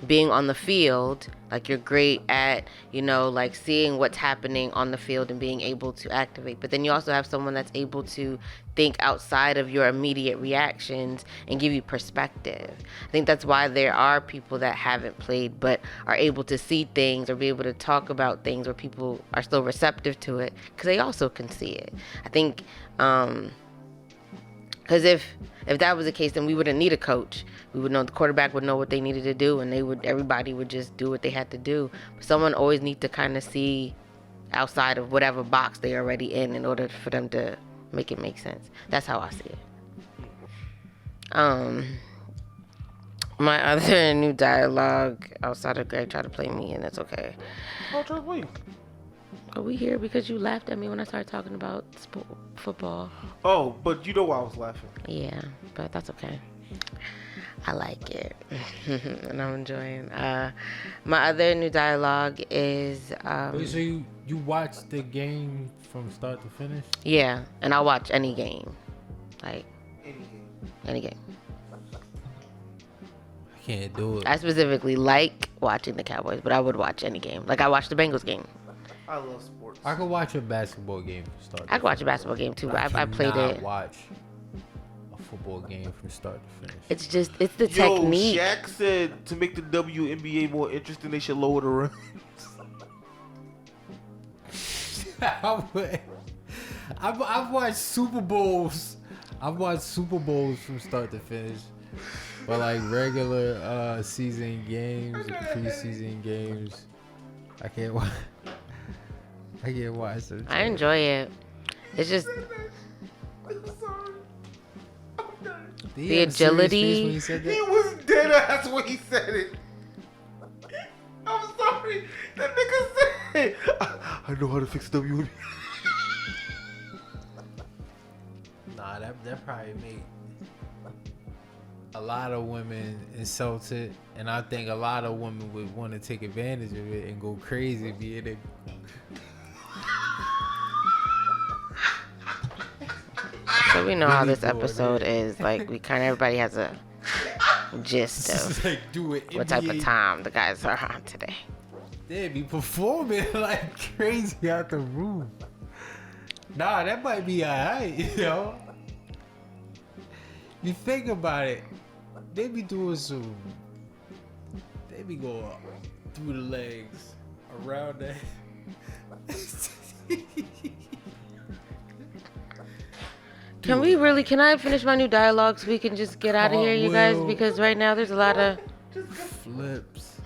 being on the field, like you're great at, like seeing what's happening on the field and being able to activate. But then you also have someone that's able to think outside of your immediate reactions and give you perspective. I think that's why there are people that haven't played but are able to see things or be able to talk about things where people are still receptive to it because they also can see it. I think, because if that was the case, then we wouldn't need a coach. We would know the quarterback would know what they needed to do, and everybody would just do what they had to do. But someone always needs to kind of see outside of whatever box they're already in order for them to make it make sense. That's how I see it. My other new dialogue outside of Greg tried to play me, and that's okay. I'll try to play. Are we here because you laughed at me when I started talking about football? Oh, but you know why I was laughing. Yeah, but that's okay. I like it, and I'm enjoying. My other new dialogue is. Wait, so you watch the from start to finish? Yeah, and I'll watch any game, like any game. I can't do it. I specifically like watching the Cowboys, but I would watch any game. Like I watched the Bengals game. I love sports. I could watch a basketball game from start to I could watch a basketball game too. I played cannot it. watch a football game from start to finish. It's the technique. Shaq said to make the WNBA more interesting, they should lower the runs. I've watched Super Bowls. I've watched Super Bowls from start to finish. But like regular season games, preseason games, I can't watch. I can't watch them. I enjoy it. It's just I'm sorry. I'm done. the agility. When he said that? He was dead ass when he said it. I'm sorry. That nigga said, I know how to fix WNBA. Nah, that probably made a lot of women insulted, and I think a lot of women would want to take advantage of it and go crazy being it. So we know how Really this episode is. Like everybody has a gist of Like, do it. what type of time the guys are on today. They be performing like crazy out the room. Nah, that might be alright, You think about it, they be doing some. They be going through the legs, around that. Can I finish my new dialogue so we can just get out of here, you guys? Because right now there's a lot of Flips.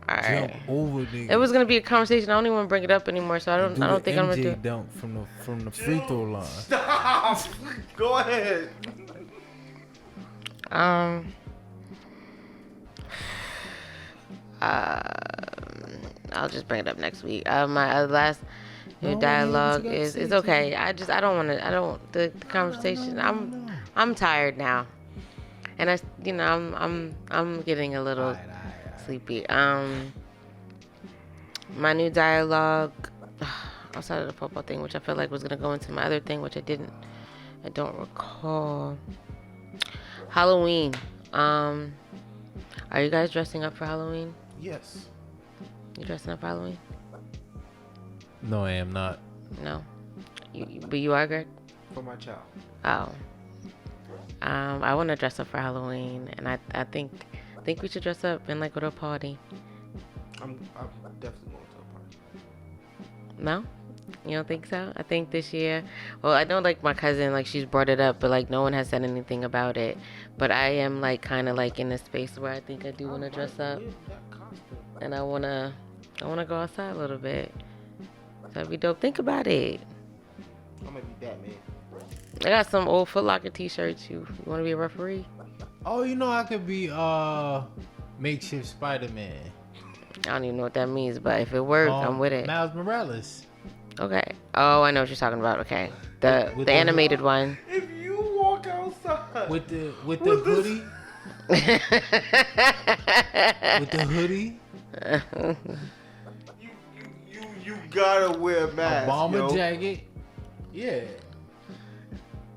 Alright. Jump over niggas. It was gonna be a conversation. I don't even want to bring it up anymore, so I don't think I'm gonna do it. dunk from the free throw line. Stop. Go ahead. I'll just bring it up next week. My last new dialogue is it's okay. The conversation. I'm tired now, and I'm getting a little sleepy. My new dialogue outside of the football thing, which I felt like was gonna go into my other thing, which I don't recall. Halloween. Are you guys dressing up for Halloween? Yes. You dressing up for Halloween? No, I am not. No. But you are, Greg? For my child. Oh. I want to dress up for Halloween, and I think we should dress up and like go to a party. I'm definitely going to a party. No? You don't think so? I think this year, well, I know like my cousin, like she's brought it up, but like no one has said anything about it. But I am like kind of like in a space where I think I do want to dress up, and I wanna go outside a little bit. So that'd be dope. Think about it. I'm gonna be Batman. I got some old Foot Locker t-shirts. You want to be a referee? Oh, I could be makeshift Spider-Man. I don't even know what that means, but if it works, I'm with it. Miles Morales. Okay. Oh, I know what you're talking about. Okay. The With the animated one. If you walk outside With the hoodie. with the hoodie, You gotta wear a mask, a bomber yo. jacket. Yeah.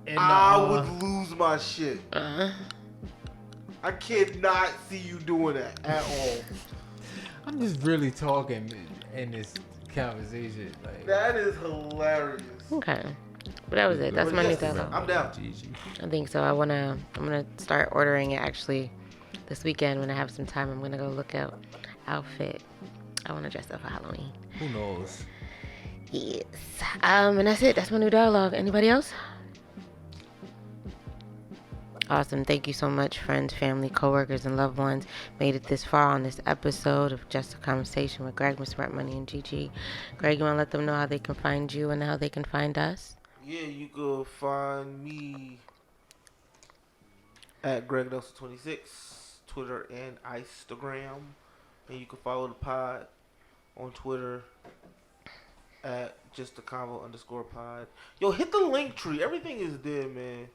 And I would lose my shit. Uh-huh. I cannot see you doing that at all. I'm just really talking in this conversation. Like, That is hilarious. Okay. But that was it. That's my new dialogue. I'm down. Gigi. I think so. I'm gonna start ordering it actually this weekend when I have some time. I'm gonna go look out outfit. I want to dress up for Halloween. Who knows? Yes. And that's it. That's my new dialogue. Anybody else? Awesome. Thank you so much, friends, family, coworkers, and loved ones. Made it this far on this episode of Just a Conversation with Greg, Mr. Rent Money, and Gigi. Greg, you want to let them know how they can find you and how they can find us? Yeah, you can find me at Greg Nelson26, Twitter and Instagram. And you can follow the pod on Twitter at JustAConvo_pod. Yo, hit the Linktree. Everything is there, man.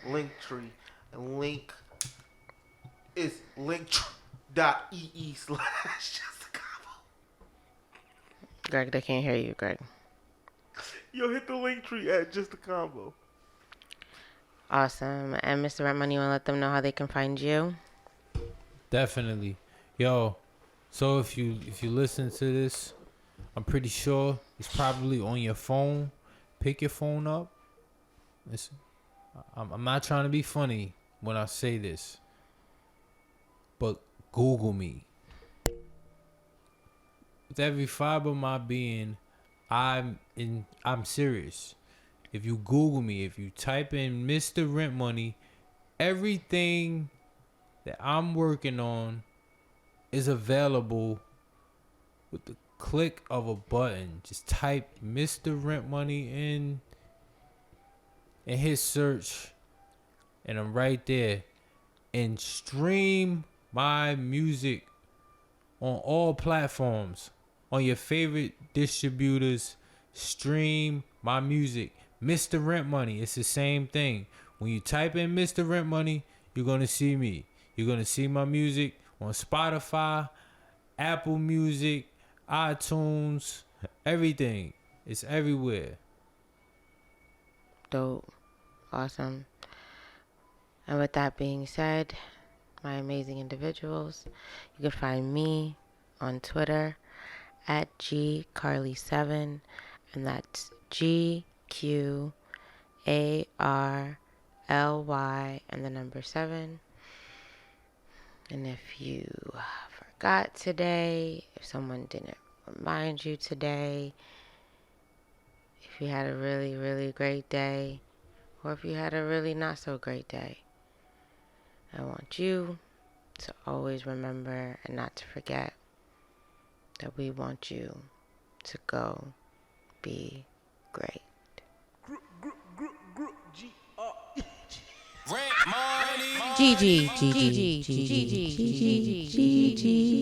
Linktree. And link is linktr.ee / JustAConvo. Greg, they can't hear you, Greg. Yo, hit the Linktree at JustAConvo. Awesome. And Mr. Rent Money, you want to let them know how they can find you? Definitely. Yo, so if you listen to this, I'm pretty sure it's probably on your phone. Pick your phone up. Listen, I'm not trying to be funny when I say this, but Google me. With every fiber of my being, I'm serious. If you Google me, if you type in Mr. Rent Money, everything that I'm working on is available with the click of a button. Just type Mr. Rent Money in and hit search, and I'm right there. And stream my music on all platforms, on your favorite distributors. Stream my music. Mr. Rent Money, it's the same thing. When you type in Mr. Rent Money, you're gonna see me. You're gonna see my music on Spotify, Apple Music, iTunes, everything. It's everywhere. Dope. Awesome. And with that being said, my amazing individuals, you can find me on Twitter at GCarly7, and that's GQARLY and the number 7. And if you forgot today, if someone didn't remind you today, if you had a really, really great day, or if you had a really not so great day, I want you to always remember and not to forget that we want you to go be great. Gigi, Gigi, Gigi, Gigi, Gigi, Gigi.